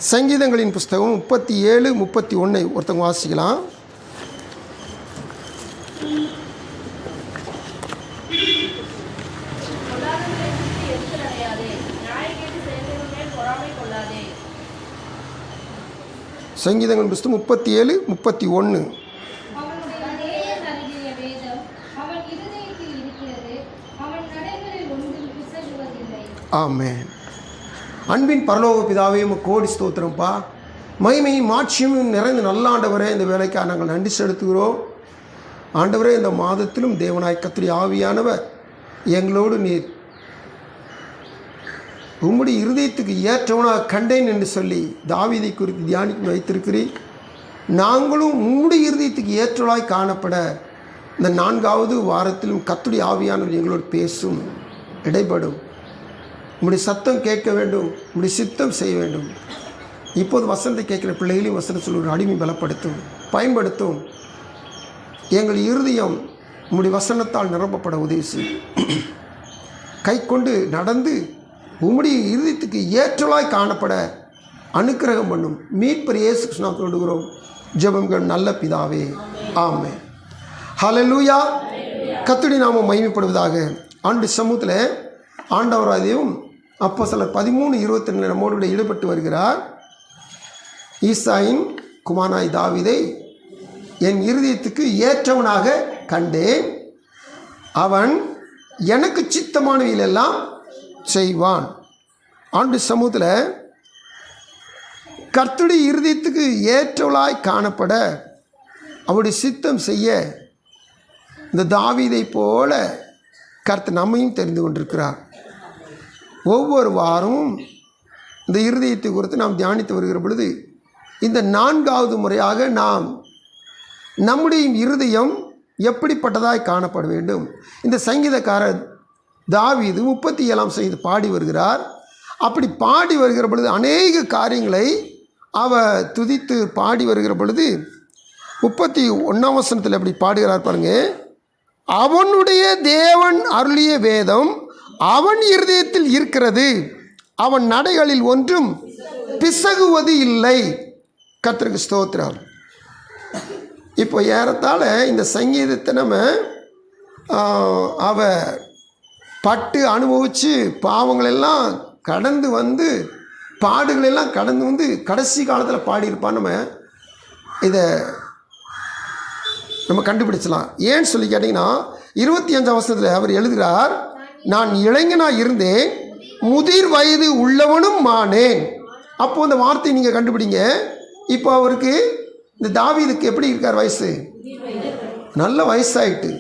சங்கீதங்களின் புஸ்தகம் 37, 31 ஒருத்தவங்க வாசிக்கலாம். சங்கீதங்களின் புஸ்தகம் 37, 31. ஆமென். அன்பின் பரலோக பிதாவே கோடி ஸ்தோத்திரம்ப்பா. மகிமையும் மாட்சியும் நிறைந்த நல்ல ஆண்டவரே, இந்த வேலைக்காக நாங்கள் நன்றி செலுத்துகிறோம். ஆண்டவரே, இந்த மாதத்திலும் தேவனாய் கர்த்தருடைய ஆவியானவர் எங்களோடு நீர் உம்முடைய இருதயத்துக்கு ஏற்றவனாக கண்டேன் என்று சொல்லி தாவீதை குறித்து தியானித்து வைத்திருக்கிறீர். நாங்களும் உம்முடைய இருதயத்துக்கு ஏற்றவளாய் காணப்பட இந்த 4வது வாரத்திலும் கர்த்தருடைய ஆவியானவர் எங்களோடு பேசும், இடைப்படும். உங்களுடைய சத்தம் கேட்க வேண்டும், உங்களுடைய சித்தம் செய்ய வேண்டும். இப்போது வசனத்தை கேட்குற பிள்ளைகளையும் வசனம் சொல்லுற அடிமை பலப்படுத்தும், பயன்படுத்தும். எங்கள் இருதயம் உங்களுடைய வசனத்தால் நிரப்பப்பட உதவி செய்யும். கை கொண்டு நடந்து உம்முடைய இருதயத்துக்கு ஏற்றலாய் காணப்பட அனுக்கிரகம் பண்ணும். மீட்பர் இயேசு கிறிஸ்துவின் தொடுகிறோம் ஜெபங்கள் நல்ல பிதாவே, ஆமென். ஹல்லேலூயா. கர்த்தருடைய நாமம் மகிமைப்படுவதாக. ஆண்டு சமூகத்தில் ஆண்டவராதையும் அப்போஸ்தலர் 13:22 நம்மோடு கூட ஈடுபட்டு வருகிறார். ஈசாயின் குமாரனாய் தாவீதை என் இருதயத்துக்கு ஏற்றவனாக கண்டேன், அவன் எனக்கு சித்தமானவைகளெல்லாம் செய்வான். ஆண்டு சமூகத்தில் கர்த்தருடைய இருதயத்துக்கு ஏற்றவளாய் காணப்பட அவருடைய சித்தம் செய்ய இந்த தாவீதை போல கர்த்தர் நம்மையும் தெரிந்து கொண்டிருக்கிறார். ஒவ்வொரு வாரமும் இந்த இருதயத்தை குறித்து நாம் தியானித்து வருகிற பொழுது இந்த 4வது முறையாக நாம் நம்முடைய இருதயம் எப்படிப்பட்டதாய் காணப்பட வேண்டும். இந்த சங்கீதக்காரர் தாவீது 37ஆம் சங்கீதம் பாடி வருகிறார். அப்படி பாடி வருகிற பொழுது அநேக காரியங்களை அவர் துதித்து பாடி வருகிற பொழுது 31ஆம் வசனத்தில் எப்படி பாடுகிறார் பாருங்க. அவனுடைய தேவன் அருளிய வேதம் அவன் இருதயத்தில் இருக்கிறது, அவன் நடைகளில் ஒன்றும் பிசகுவது இல்லை. கர்த்தருக்கு ஸ்தோத்திரம். இப்போ ஏறத்தாழ இந்த சங்கீதத்தை நம்ம அவ பட்டு அனுபவித்து பாவங்களெல்லாம் கடந்து வந்து பாடுகளெல்லாம் கடந்து வந்து கடைசி காலத்தில் பாடியிருப்பான். இதை நம்ம கண்டுபிடிச்சலாம். ஏன்னு சொல்லி கேட்டிங்கன்னா 25ஆம் வசனத்தில் அவர் எழுதுகிறார், நான் இளைஞனாக இருந்தேன், முதிர் வயது உள்ளவனும் ஆனேன். அப்போது அந்த வார்த்தையை நீங்கள் கண்டுபிடிங்க. இப்போ அவருக்கு இந்த தாவீதுக்கு எப்படி இருக்கார்? வயசு நல்ல வயசாயிட்டு.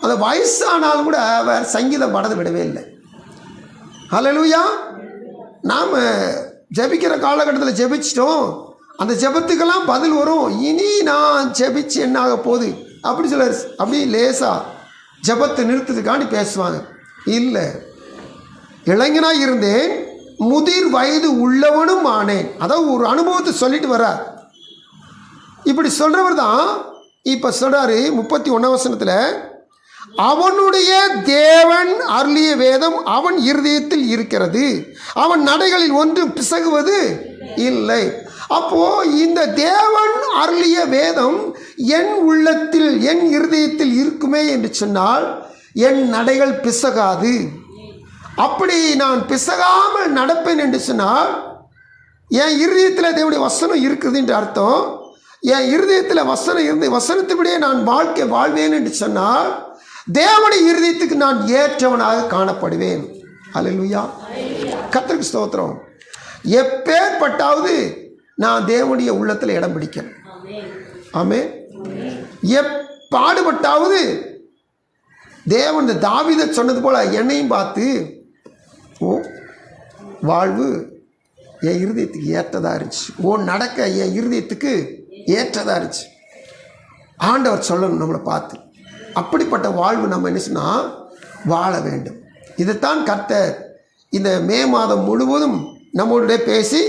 அந்த வயசானாலும் கூட அவர் சங்கீதம் பாடத்தை விடவே இல்லை. ஹல்லேலூயா. நாம் ஜெபிக்கிற காலகட்டத்தில் ஜெபிச்சிட்டோம், அந்த ஜெபத்துக்கெல்லாம் பதில் வரும். இனி நான் ஜெபிச்சு என்ன ஆக போகுது அப்படி சொல்ல அப்படி லேசாக ஜெபத்தை நிறுத்துறதுக்காண்டி பேசுவாங்க. இல்லை, இளைஞனாக இருந்தேன், முதிர் வயது உள்ளவனும் ஆனேன். அதாவது ஒரு அனுபவத்தை சொல்லிட்டு வர்றார். இப்படி சொல்கிறவர் தான் இப்போ சொல்கிறாரு 31ஆம் வசனத்தில், அவனுடைய தேவன் அருளிய வேதம் அவன் இருதயத்தில் இருக்கிறது, அவன் நடைகளில் ஒன்றும் பிசகுவது இல்லை. அப்போது இந்த தேவன் அருளிய வேதம் என் உள்ளத்தில் என் இருதயத்தில் இருக்குமே என்று சொன்னால் என் நடைகள் பிசகாது. அப்படி நான் பிசகாமல் நடப்பேன் என்று சொன்னால் என் இருதயத்தில் தேவனுடைய வசனம் இருக்குது என்று அர்த்தம். என் இருதயத்தில் வசனம் இருந்து வசனத்துபடியே நான் வாழ்க்கை வாழ்வேன் என்று சொன்னால் தேவனுடைய இருதயத்துக்கு நான் ஏற்றவனாக காணப்படுவேன். ஹல்லேலூயா. கர்த்தருக்கு ஸ்தோத்திரம். எப்பேற்பட்டாவது நான் தேவனுடைய உள்ளத்தில் இடம் பிடிக்கிறேன். ஆமென். எப்பாடுபட்டாவது தேவன் இந்த தாவீதை சொன்னது போல என்னையும் பார்த்து வாழ்வு என் இருதயத்துக்கு ஏற்றதாக இருந்துச்சு, நடக்க என் இருதயத்துக்கு ஏற்றதாக இருந்துச்சு. ஆண்டவர் சொல்லணும் நம்மளை பார்த்து. அப்படிப்பட்ட வாழ்வு நம்ம என்ன சொன்னால் வாழ வேண்டும். இதைத்தான் கர்த்தர் இந்த மே மாதம் முழுவதும் நம்மளுடைய பேசி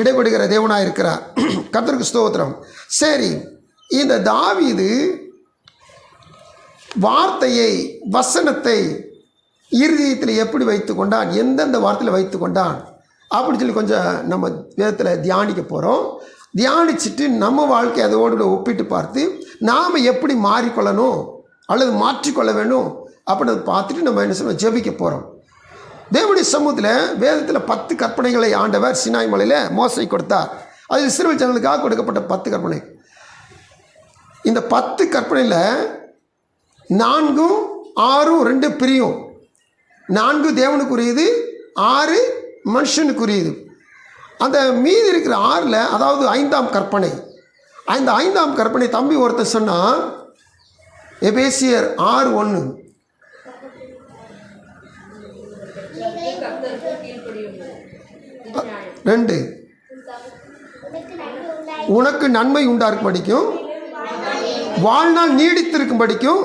இடைபடுகிற தேவனாக இருக்கிறார். கர்த்தருக்கு ஸ்தோத்திரம். சரி, இந்த தாவீது வார்த்தையை வசனத்தை இருதயத்தில் எப்படி வைத்து கொண்டான், எந்தெந்த வார்த்தையில் வைத்து கொண்டான், அப்படின்னு சொல்லி கொஞ்சம் நம்ம வேதத்தில் தியானிக்க போகிறோம். தியானிச்சுட்டு நம்ம வாழ்க்கை அதோடு ஒப்பிட்டு பார்த்து நாம் எப்படி மாறிக்கொள்ளணும் அல்லது மாற்றிக்கொள்ள வேணும் அப்படின்னு பார்த்துட்டு நம்ம என்ன சொல்லுவோம், ஜெபிக்க போகிறோம். தேவனுடைய சமூகத்தில் வேதத்தில் 10 கற்பனைகளை ஆண்டவர் சினாய் மலையில் மோசை கொடுத்தார். அது இஸ்ரவேல் ஜனங்களுக்காக கொடுக்கப்பட்ட 10 கற்பனை. இந்த 10 கற்பனையில் 4, 6, 2 பிரியும். 4 தேவனுக்குரியது, 6 மனுஷனுக்குரியது. அந்த மீதி இருக்கிற 6ல், அதாவது 5ஆம் கற்பனை, அந்த 5ஆம் கற்பனை தம்பி ஒருத்தர் சொன்னால் எபேசியர் 6:1 2 உனக்கு நன்மை உண்டாஇருக்கும் படிக்கும், வாழ்நாள் நீடித்திருக்கும் படிக்கும்,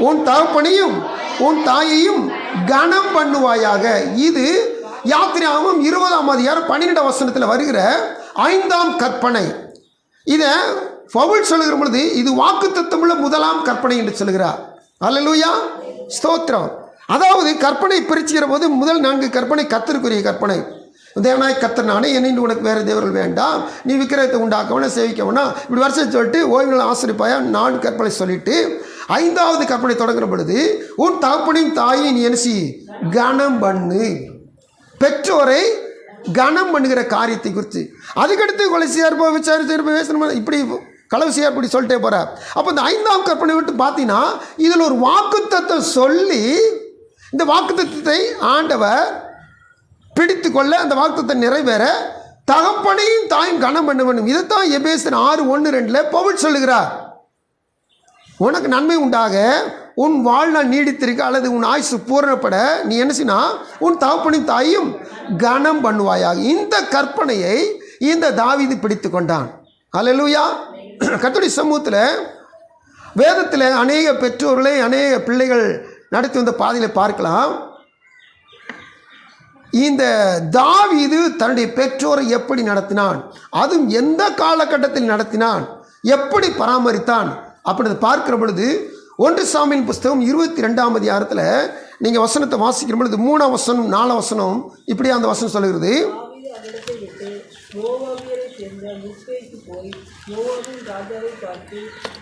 உன் தகப்பனையும் உன் தாயையும் கனம் பண்ணுவாயாக. இது யாத்திராகமம் 20ஆம் அதிகாரம் 12ஆம் வசனத்தில் வருகிற 5ஆம் கற்பனை. இதை பவுல் சொல்லுகிற பொழுது இது வாக்குத்தத்தமுள்ள முதலாம் கற்பனை என்று சொல்கிறார். அல்லேலூயா, ஸ்தோத்திரம். அதாவது கற்பனை பிரிச்சுக்கிற போது முதல் 4 கற்பனை கர்த்தருக்குரிய கற்பனை. தேவனாய் கர்த்தர் நானே, என்னென்று உனக்கு வேறு தேவர்கள் வேண்டாம், நீ விக்கிரகத்தை உண்டாக்கவனா சேவிக்கவனா, இப்படி வருஷம் சொல்லிட்டு ஓய்வு நாள் ஆசிரிப்பாயா 4 கற்பனை சொல்லிட்டு 5ஆவது கற்பனை தொடங்குற பொழுது உன் தகப்பனையும் தாயை நீ என்ன செய், கனம் பண்ணு. பெற்றோரை கனம் பண்ணுகிற காரியத்தை குறித்து. அதுக்கடுத்து கொலைசியா இருப்போம், விசாரிச்சு இப்படி கலவசியா இப்படி சொல்லிட்டே போகிறார். அப்போ இந்த 5ஆம் கற்பனை விட்டு பார்த்தீங்கன்னா இதில் ஒரு வாக்குத்தத்தம் சொல்லி இந்த வாக்குத்தத்தத்தை ஆண்டவர் பிடித்து கொள்ள, அந்த வாக்குத்தத்தை நிறைவேற தகப்பனையும் தாயும் கனம் பண்ண வேண்டும். இதைத்தான் எபேசியர் 6:1-2 பவுல் சொல்லுகிறார். உனக்கு நன்மை உண்டாக, உன் வாழ்நாள் நீடித்திருக்க அல்லது உன் ஆயுசு பூரணப்பட நீ என்ன செய்யனா, உன் தகப்பனையும் தாயும் கனம் பண்ணுவாயாக. இந்த கற்பனையை இந்த தாவீது பிடித்து கொண்டான். அல்லேலூயா. கர்த்தருடைய சமூகத்தில் வேதத்தில் அநேக பெற்றோர்களை அநேக பிள்ளைகள் நடத்தி வந்த பாதையில் பார்க்கலாம். இந்த தாவீது தன்னுடைய பெற்றோரை எப்படி நடத்தினான், அதுவும் எந்த காலகட்டத்தில் நடத்தினான், எப்படி பராமரித்தான் அப்படின்னு பார்க்கிற பொழுது 1 சாமுவேல் புஸ்தகம் 22ஆம் அதிகாரத்தில் நீங்கள் வசனத்தை வாசிக்கிற பொழுது 3ஆம் வசனம் 4ஆம் வசனம் இப்படி அந்த வசனம் சொல்லுகிறது. மோவாபியரை சேர்ந்த மிஸ்பேக்கு போய் மோவாபின் ராஜாவை பார்த்து,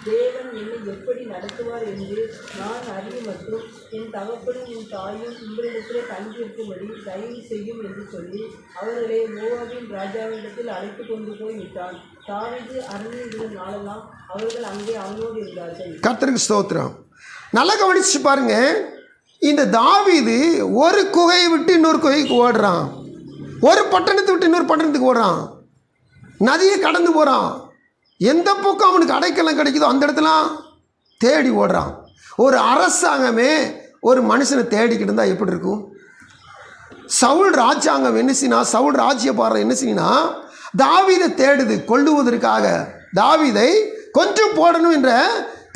தேவன் என்னை எப்படி நடத்துவார் என்று நான் அறிய மற்றும் என் தகப்பனும் என் தாயும் உங்களிடத்தில் தங்கியிருக்கும்படி தயவு செய்யும் என்று சொல்லி அவர்களை மோவாபின் ராஜாவிடத்தில் அழைத்து கொண்டு போய் விட்டான். தாவீது அரண்மனையில் நாளெல்லாம் அவர்கள் அங்கே அவனோடு இருந்தார்கள். கர்த்தருக்கு ஸ்தோத்திரம். நல்லா கவனிச்சு பாருங்க. இந்த தாவீது ஒரு குகையை விட்டு இன்னொரு குகைக்கு ஓடுறான், ஒரு பட்டணத்தை விட்டு இன்னொரு பட்டணத்துக்கு ஓடுறான், நதியை கடந்து போகிறான். எந்த பக்கம் அவனுக்கு அடைக்கலம் கிடைக்குதோ அந்த இடத்துல தேடி ஓடுறான். ஒரு அரசாங்கமே ஒரு மனுஷனை தேடிக்கிட்டு இருந்தால் எப்படி இருக்கும்? சவுல் ராஜாங்கம் என்ன செய்யினா, சவுல் ராஜ்யபாரம் என்ன செய்யினா, தாவீதை தேடுது கொல்லுவதற்காக. தாவீதை கொஞ்சம் போடணும் என்ற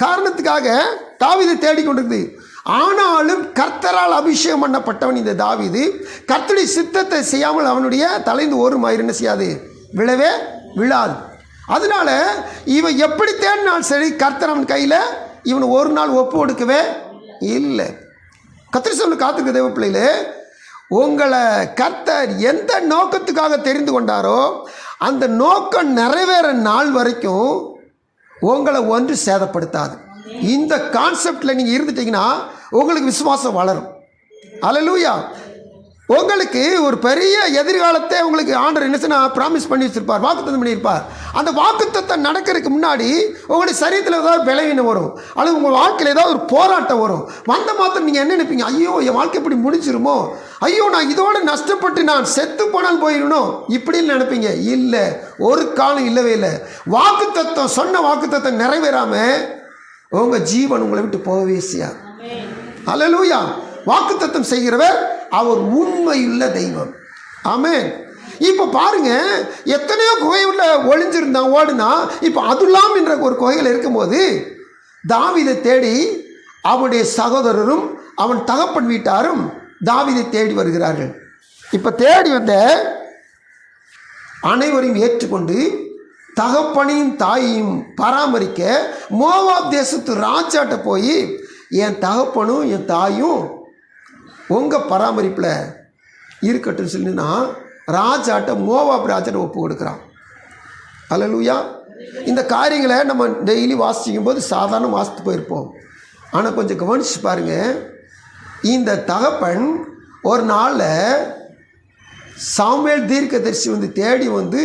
காரணத்துக்காக தாவீதை தேடிக்கொண்டிருக்குது. ஆனாலும் கர்த்தரால் அபிஷேகம் பண்ணப்பட்டவன் இந்த தாவீது கர்த்தருடைய சித்தத்தை செய்யாமல் அவனுடைய தலைந்து ஒரு மயிர் என்ன செய்யாது, விழவே விழாது. அதனால இவன் எப்படி தேடினாலும் சரி கர்த்தர் அவன் கையில் இவன் ஒரு நாள் ஒப்பு கொடுக்கவே இல்லை. கர்த்தர் சொல்லு காத்திருக்க தேவ பிள்ளைகளே, உங்களை கர்த்தர் எந்த நோக்கத்துக்காக தெரிந்து கொண்டாரோ அந்த நோக்கம் நிறைவேற நாள் வரைக்கும் உங்களை ஒன்று சேதப்படுத்தாது. இந்த கான்செப்டில் நீங்கள் இருந்துட்டீங்கன்னா உங்களுக்கு விசுவாசம் வளரும். அல்லேலூயா. உங்களுக்கு ஒரு பெரிய எதிர்காலத்தை உங்களுக்கு ஆண்டவர் என்ன செய்ய ப்ராமிஸ் பண்ணி வச்சுருப்பார், வாக்குத்தத்தம் பண்ணியிருப்பார். அந்த வாக்குத்தத்தம் நடக்கிறதுக்கு முன்னாடி உங்களுடைய சரீரத்தில் ஏதாவது பலவீனம் வரும், அல்லது உங்கள் வாழ்க்கையில் ஏதாவது ஒரு போராட்டம் வரும். வந்த மாத்திரம் நீங்கள் என்ன நினைப்பீங்க, ஐயோ என் வாழ்க்கை இப்படி முடிஞ்சிருமோ, ஐயோ நான் இதோடு நஷ்டப்பட்டு நான் செத்து போனால் போயிடணும் இப்படின்னு நினைப்பீங்க. இல்லை, ஒரு காலம் இல்லவே இல்லை. வாக்குத்தத்தம் சொன்ன வாக்குத்தத்தம் நிறைவேறாமல் உங்கள் ஜீவன் உங்களை விட்டு போகவே செய்யாது. அல்லேலூயா. வாக்குத்தத்தம் செய்கிறவர் அவர் உண்மையுள்ள தெய்வம். ஆமென். இப்போ பாருங்க, எத்தனையோ குகை உள்ள ஒளிஞ்சிருந்தான் ஓடுனா, இப்போ அதுலாம் என்ற ஒரு குகையில் இருக்கும்போது தாவீதை தேடி அவனுடைய சகோதரரும் அவன் தகப்பன் வீட்டாரும் தாவீதை தேடி வருகிறார்கள். இப்போ தேடி வந்த அனைவரையும் ஏற்றுக்கொண்டு தகப்பனையும் தாயையும் பராமரிக்க மோவாப் தேசத்து ராஜாட்ட போய், என் தகப்பனும் என் தாயும் உங்கள் பராமரிப்பில் இருக்கட்டும் சொல்லினா ராஜாட்ட மோவாப் ராஜாட்ட ஒப்பு கொடுக்குறான். அல்லேலூயா. இந்த காரியங்களை நம்ம டெய்லி வாசிக்கும் போது சாதாரண வாசித்து போயிருப்போம். ஆனால் கொஞ்சம் கவனிச்சு பாருங்கள். இந்த தகப்பன் ஒரு நாளில் சாமுவேல் தீர்க்கதரிசி வந்து தேடி வந்து,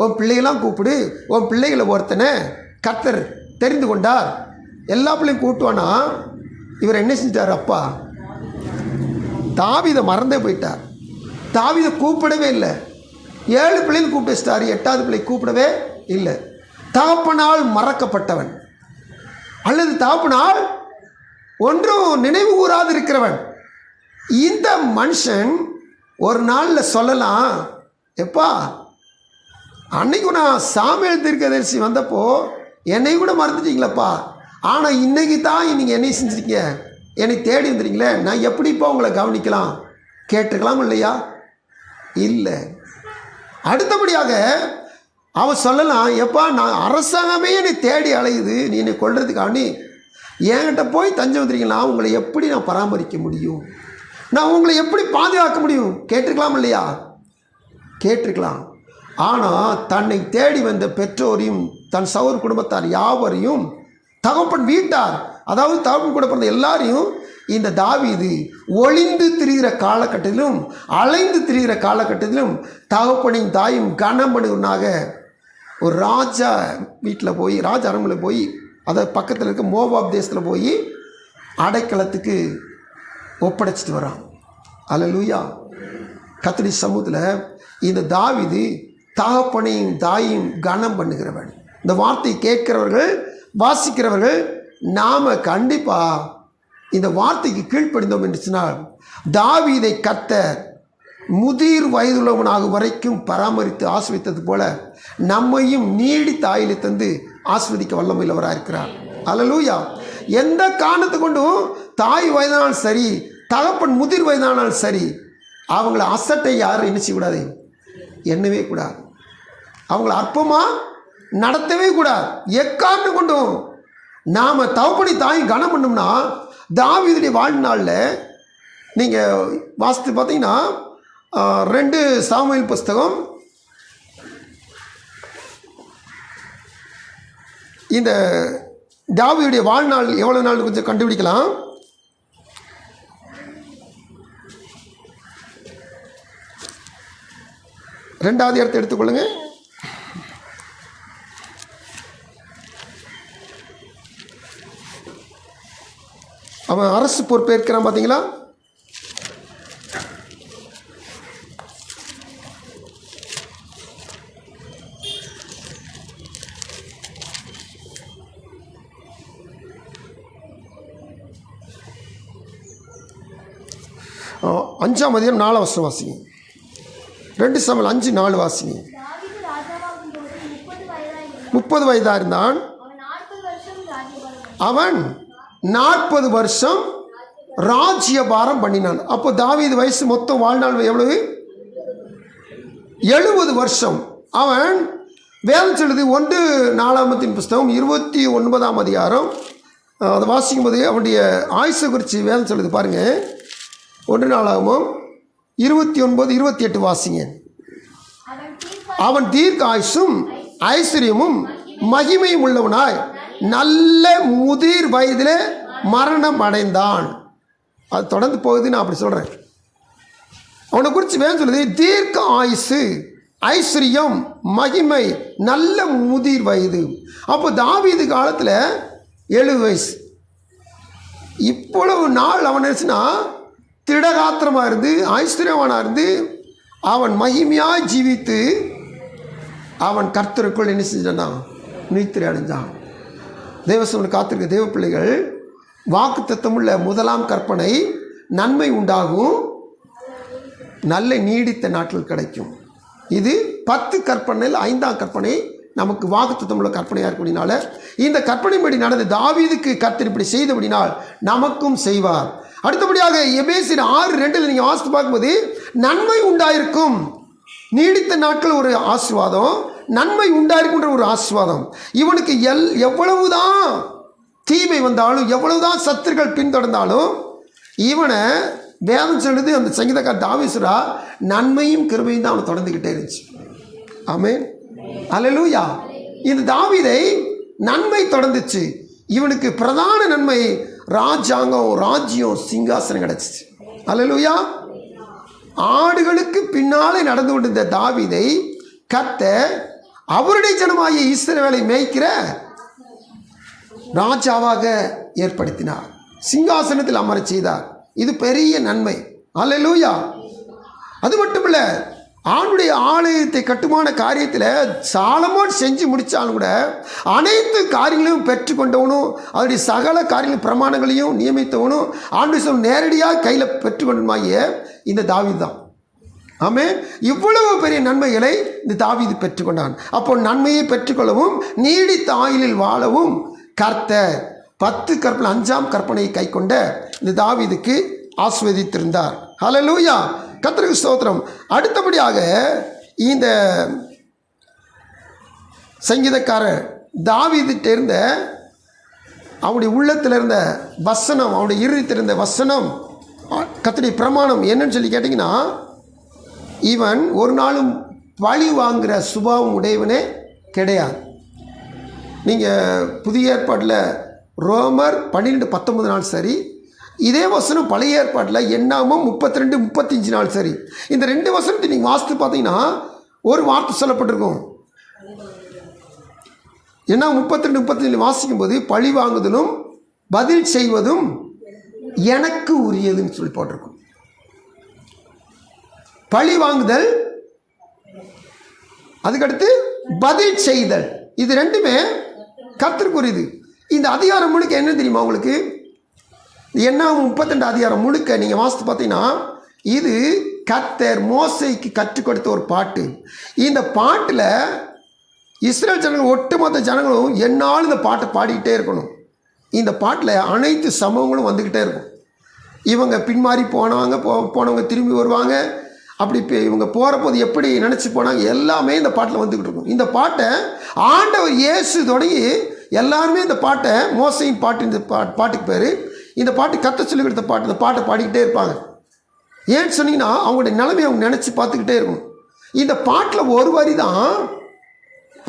உன் பிள்ளைகளாம் கூப்பிடு, உன் பிள்ளைகளை ஒருத்தனை கர்த்தர் தெரிந்து கொண்டார், எல்லா பிள்ளையும் கூட்டுவானா. இவர் என்ன செஞ்சார்? அப்பா தாவீதை மறந்தே போயிட்டார். தாவீதை கூப்பிடவே இல்லை. 7 பிள்ளைகள் கூப்பிட்டு வச்சிட்டார், 8வது பிள்ளை கூப்பிடவே இல்லை. தகப்பனால் மறக்கப்பட்டவன் அல்லது தகப்பனால் ஒன்றும் நினைவு கூறாது இருக்கிறவன். இந்த மனுஷன் ஒரு நாளில் சொல்லலாம், எப்பா அன்னைக்கு நான் சாமுவேல் தீர்க்கதரிசி வந்தப்போ என்னை கூட மறந்துட்டீங்களப்பா, ஆனால் இன்னைக்கு தான் நீங்கள் என்னை செஞ்சுருக்கீங்க, என்னை தேடி வந்துட்டீங்களே, நான் எப்படிப்பா உங்களை கவனிக்கலாம்? கேட்டுக்கலாம் இல்லையா? இல்லை. அடுத்தபடியாக அவன் சொல்லலாம், எப்பா நான் அரசாங்கமே என்னை தேடி அலையுது, நீ என்னை கொள்றதுக்காண்டி என்கிட்ட போய் தஞ்சம் வந்துட்டீங்களா, உங்களை எப்படி நான் பராமரிக்க முடியும்? நான் உங்களை எப்படி பாதுகாக்க முடியும்? கேட்டிருக்கலாம் இல்லையா? கேட்டிருக்கலாம். ஆனால் தன்னை தேடி வந்த பெற்றோரையும் தன் சகோதர குடும்பத்தார் யாவரையும், தகப்பன் வீட்டார், அதாவது தகப்பன் கூட பிறந்த எல்லாரையும் இந்த தாவீது ஒளிந்து திரிகிற காலகட்டத்திலும் அலைந்து திரிகிற காலகட்டத்திலும் தகப்பனையும் தாயும் கனம் பண்ணுவனாக ஒரு ராஜா வீட்டில் போய், ராஜ அரண்மனையில் போய், அதை பக்கத்தில் இருக்க மோவாப் தேசத்தில் போய் அடைக்கலத்துக்கு ஒப்படைச்சிட்டு வரான். அல்லேலூயா. கர்த்தருடைய சமூகத்தில் இந்த தாவீது தகப்பனையும் தாயும் கனம் பண்ணுகிறவன். இந்த வார்த்தை கேட்கிறவர்கள், வாசிக்கிறவர்கள் நாம் கண்டிப்பாக இந்த வார்த்தைக்கு கீழ்ப்படிந்தோம் என்று சொன்னால், தாவீதை கர்த்தர் முதிர் வயதுள்ளவனாக வரைக்கும் பராமரித்து ஆஸ்வதித்தது போல நம்மையும் நீடித்த ஆயுளை தந்து ஆஸ்வதிக்க வல்லமையுள்ளவராக இருக்கிறார். அல்லேலூயா. எந்த காரணத்தை கொண்டும் தாய் வயதானாலும் சரி, தகப்பன் முதிர் வயதானாலும் சரி, அவங்கள அசட்டை யாரும் என்ன செய்யக்கூடாது? எண்ணவே கூடாது. அவங்கள அற்பமாக நடத்தவே கூடாது. எக்காரணம் கொண்டும் நாம் தகப்பனை தாயும் கனம் பண்ணோம்னா, தாவீதுடைய வாழ்நாளில் நீங்கள் வாசித்து பார்த்தீங்கன்னா 2 சாமுவேல் புஸ்தகம் இந்த தாவீதுடைய வாழ்நாள் எவ்வளோ நாள் கொஞ்சம் கண்டுபிடிக்கலாம். ரெண்டாவது இடத்தை எடுத்துக்கொள்ளுங்க. அவன் அரசு பொறுப்பேற்கிறான் பார்த்தீங்களா? அஞ்சாம் அதிகாரம் 4 வசனம் வாசிங்க. 2 சாமுவேல் 5:4 வாசிங்க. 30 வயதாக இருந்தான். அவன் 40 வருஷம் ராஜ்யபாரம் பண்ணினான். அப்போ தாவீது வயசு மொத்தம் வாழ்நாள் எவ்வளவு? 70 வருஷம். அவன் வேதம் சொல்லுது 1 நாளாகமத்தின் புஸ்தகம் 29ஆம் அதிகாரம், அதை வாசிக்கும் போது அவனுடைய ஆயுசை குறித்து வேதம் சொல்லுது பாருங்கள். 1 நாளாகமம் 29-28 வாசிங்க. அவன் தீர்க்க ஆயுசும் ஐஸ்வர்யமும் மகிமையும் உள்ளவனாய் நல்ல முதிர் வயதில் மரணம் அடைந்தான். அது தொடர்ந்து போகுது, நான் அப்படி சொல்கிறேன். அவனை குறித்து வேணும் சொல்லுது, தீர்க்க ஆயுசு, ஐஸ்வர்யம், மகிமை, நல்ல முதிர் வயது. அப்போ தாவீது காலத்தில் 70 வயசு. இவ்வளவு நாள் அவன் நினச்சுன்னா திடகாத்திரமாக இருந்து ஐஸ்வர்யவானாக இருந்து அவன் மகிமையாக ஜீவித்து அவன் கர்த்தருக்குள் என்ன செஞ்சான்? நித்திரை அடைஞ்சான். தேவசமனை காத்திருக்க தேவ பிள்ளைகள், வாக்குத்தத்தமுள்ள முதலாம் கற்பனை நன்மை உண்டாகும், நல்ல நீடித்த நாட்கள் கிடைக்கும். இது 10 கற்பனையில் 5ஆம் கற்பனை நமக்கு வாக்குத்தத்தமுள்ள கற்பனையாக இருக்கபடினால, இந்த கற்பனைப்படி நடந்து தாவீதுக்கு கர்த்தர் இப்படி செய்தபடினால் நமக்கும் செய்வார். அடுத்தபடியாக எபேசியர் 6:2 நீங்கள் வாசித்து பார்க்கும்போது நன்மை உண்டாயிருக்கும், நீடித்த நாட்கள் ஒரு ஆசீர்வாதம், நன்மை உண்டாயிருக்குன்ற ஒரு ஆசீர்வாதம். இவனுக்கு எவ்வளவுதான் தீமை வந்தாலும், எவ்வளவுதான் சத்துருக்கள் பின்தொடர்ந்தாலும், இவனை வேதம் சொல்லுது, அந்த சங்கீதக்காரர் தாவீது சொல்றா, நன்மையும் கிருபையும் தான் அவனை தொடர்ந்துக்கிட்டே இருந்துச்சு. ஆமென், அல்லேலூயா. இந்த தாவீதை நன்மை தொடர்ந்துச்சு. இவனுக்கு பிரதான நன்மை ராஜாங்கம், ராஜ்யம், சிங்காசனம் கிடைச்சிச்சு. அல்லேலூயா. ஆடுகளுக்கு பின்னாலே நடந்து கொண்டிருந்த தாவீதை கர்த்தர் அவருடைய ஜனமாகிய இஸ்ரவேலை மேய்க்கிற ராஜாவாக ஏற்படுத்தினார், சிங்காசனத்தில் அமரச் செய்தார். இது பெரிய நன்மை. அல்லேலூயா. அது மட்டுமில்ல, ஆண்டுடைய ஆலயத்தை கட்டுமான காரியத்தில் சாலமோன் செஞ்சு முடித்தாலும் கூட அனைத்து காரியங்களையும் பெற்றுக்கொண்டவனும் அதனுடைய சகல காரியங்களும் பிரமாணங்களையும் நியமித்தவனும் ஆண்டு நேரடியாக கையில் பெற்றுக்கொண்டமாகிய இந்த தாவீது தான். ஆமென். இவ்வளவு பெரிய நன்மைகளை இந்த தாவீது பெற்றுக்கொண்டான். அப்போ நன்மையை பெற்றுக்கொள்ளவும் நீடித்த ஆயுளில் வாழவும் கர்த்தர் 10 கற்பனை 5ஆம் கற்பனையை கை கொண்ட இந்த தாவீதுக்கு ஆசீர்வதித்திருந்தார். ஹல்லேலூயா. கர்த்தருக்கு ஸ்தோத்திரம். அடுத்தபடியாக இந்த சங்கீதக்காரர் தாவீதுகிட்ட இருந்த அவனுடைய உள்ளத்தில் இருந்த வசனம், அவனுடைய இருதயத்தில் இருந்த வசனம், கர்த்தருடைய பிரமாணம் என்னன்னு சொல்லி கேட்டிங்கன்னா, இவன் ஒரு நாளும் பழி வாங்குகிற சுபாவம் உடையவனே கிடையாது. நீங்கள் புதிய ஏற்பாட்டில் ரோமர் 12:19 நாள் சரி, இதே வசனம் பழைய ஏற்பாட்டில் எண்ணாமம் 32-35 நாள் சரி. இந்த 2 வசனத்தை நீங்கள் வாசித்து பார்த்தீங்கன்னா ஒரு வார்த்தை சொல்லப்பட்டிருக்கும். ஏன்னா 32-35 வாசிக்கும் போது பழி வாங்குதலும் பதில் செய்வதும் எனக்கு உரியதுன்னு சொல்லி போட்டிருக்கும். பழி வாங்குதல், அதுக்கடுத்து பதில் செய்தல், இது ரெண்டுமே கர்த்தருக்கு உரியது. இந்த அதிகாரம் முழுக்க என்ன தெரியுமா உங்களுக்கு? என்ன 32 அதிகாரம் முழுக்க நீங்கள் வாசித்து பார்த்தீங்கன்னா இது கர்த்தர் மோசேக்கு கற்றுக் கொடுத்த ஒரு பாட்டு. இந்த பாட்டில் இஸ்ரேல் ஜனங்கள், ஒட்டுமொத்த ஜனங்களும் என்னால் இந்த பாட்டை பாடிக்கிட்டே இருக்கணும். இந்த பாட்டில் அனைத்து சம்பவங்களும் வந்துக்கிட்டே இருக்கும். இவங்க பின்மாறி போனவங்க திரும்பி வருவாங்க. அப்படி இவங்க போகிற போது எப்படி நினச்சி போனாங்க, எல்லாமே இந்த பாட்டில் வந்துக்கிட்டு இருக்கும். இந்த பாட்டை ஆண்டவர் இயேசு தொடங்கி எல்லாருமே இந்த பாட்டை, மோசையின் பாட்டு, இந்த பாட்டுக்கு பேர், இந்த பாட்டு கர்த்தர் சொல்லி கொடுத்த பாட்டு, இந்த பாட்டை பாடிக்கிட்டே இருப்பாங்க. ஏன்னு சொன்னீங்கன்னா அவங்களுடைய நிலைமையை அவங்க நினச்சி பார்த்துக்கிட்டே இருக்கும். இந்த பாட்டில் ஒரு வரி தான்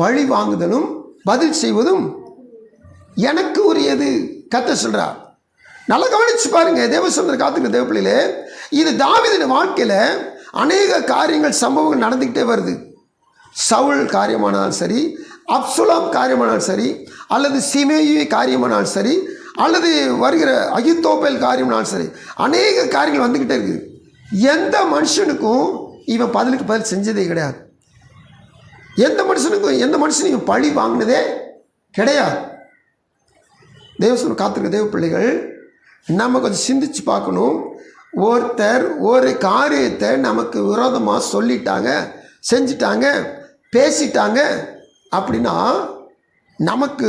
பழி வாங்குதலும் பதில் செய்வதும் எனக்கு உரியது கர்த்தர் சொல்கிறார். நல்லா கவனிச்சு பாருங்க தேவசந்திர காத்துக்கிற தேவப்பிள்ளையிலே, இது தாவீதின் வாழ்க்கையில் அநேக காரியங்கள், சம்பவங்கள் நடந்துக்கிட்டே வருது. சவுல் காரியமானாலும் சரி, அப்சுலாம் காரியமானாலும் சரி, அல்லது சிமேயி காரியமானாலும் சரி, அல்லது வருகிற அகித்தோப்பேல் காரியமானாலும் சரி, அநேக காரியங்கள் வந்துக்கிட்டே இருக்குது. எந்த மனுஷனுக்கும் இவன் பதிலுக்கு பதில் செஞ்சதே கிடையாது. எந்த மனுஷனுக்கும் பழி வாங்கினதே கிடையாது. தேவசனம் காத்திருக்க தேவ பிள்ளைகள், நம்ம கொஞ்சம் சிந்திச்சு பார்க்கணும். ஒருத்தர் ஒரு காரியத்தை நமக்கு விரோதமாக சொல்லிட்டாங்க, செஞ்சிட்டாங்க, பேசிட்டாங்க அப்படின்னா நமக்கு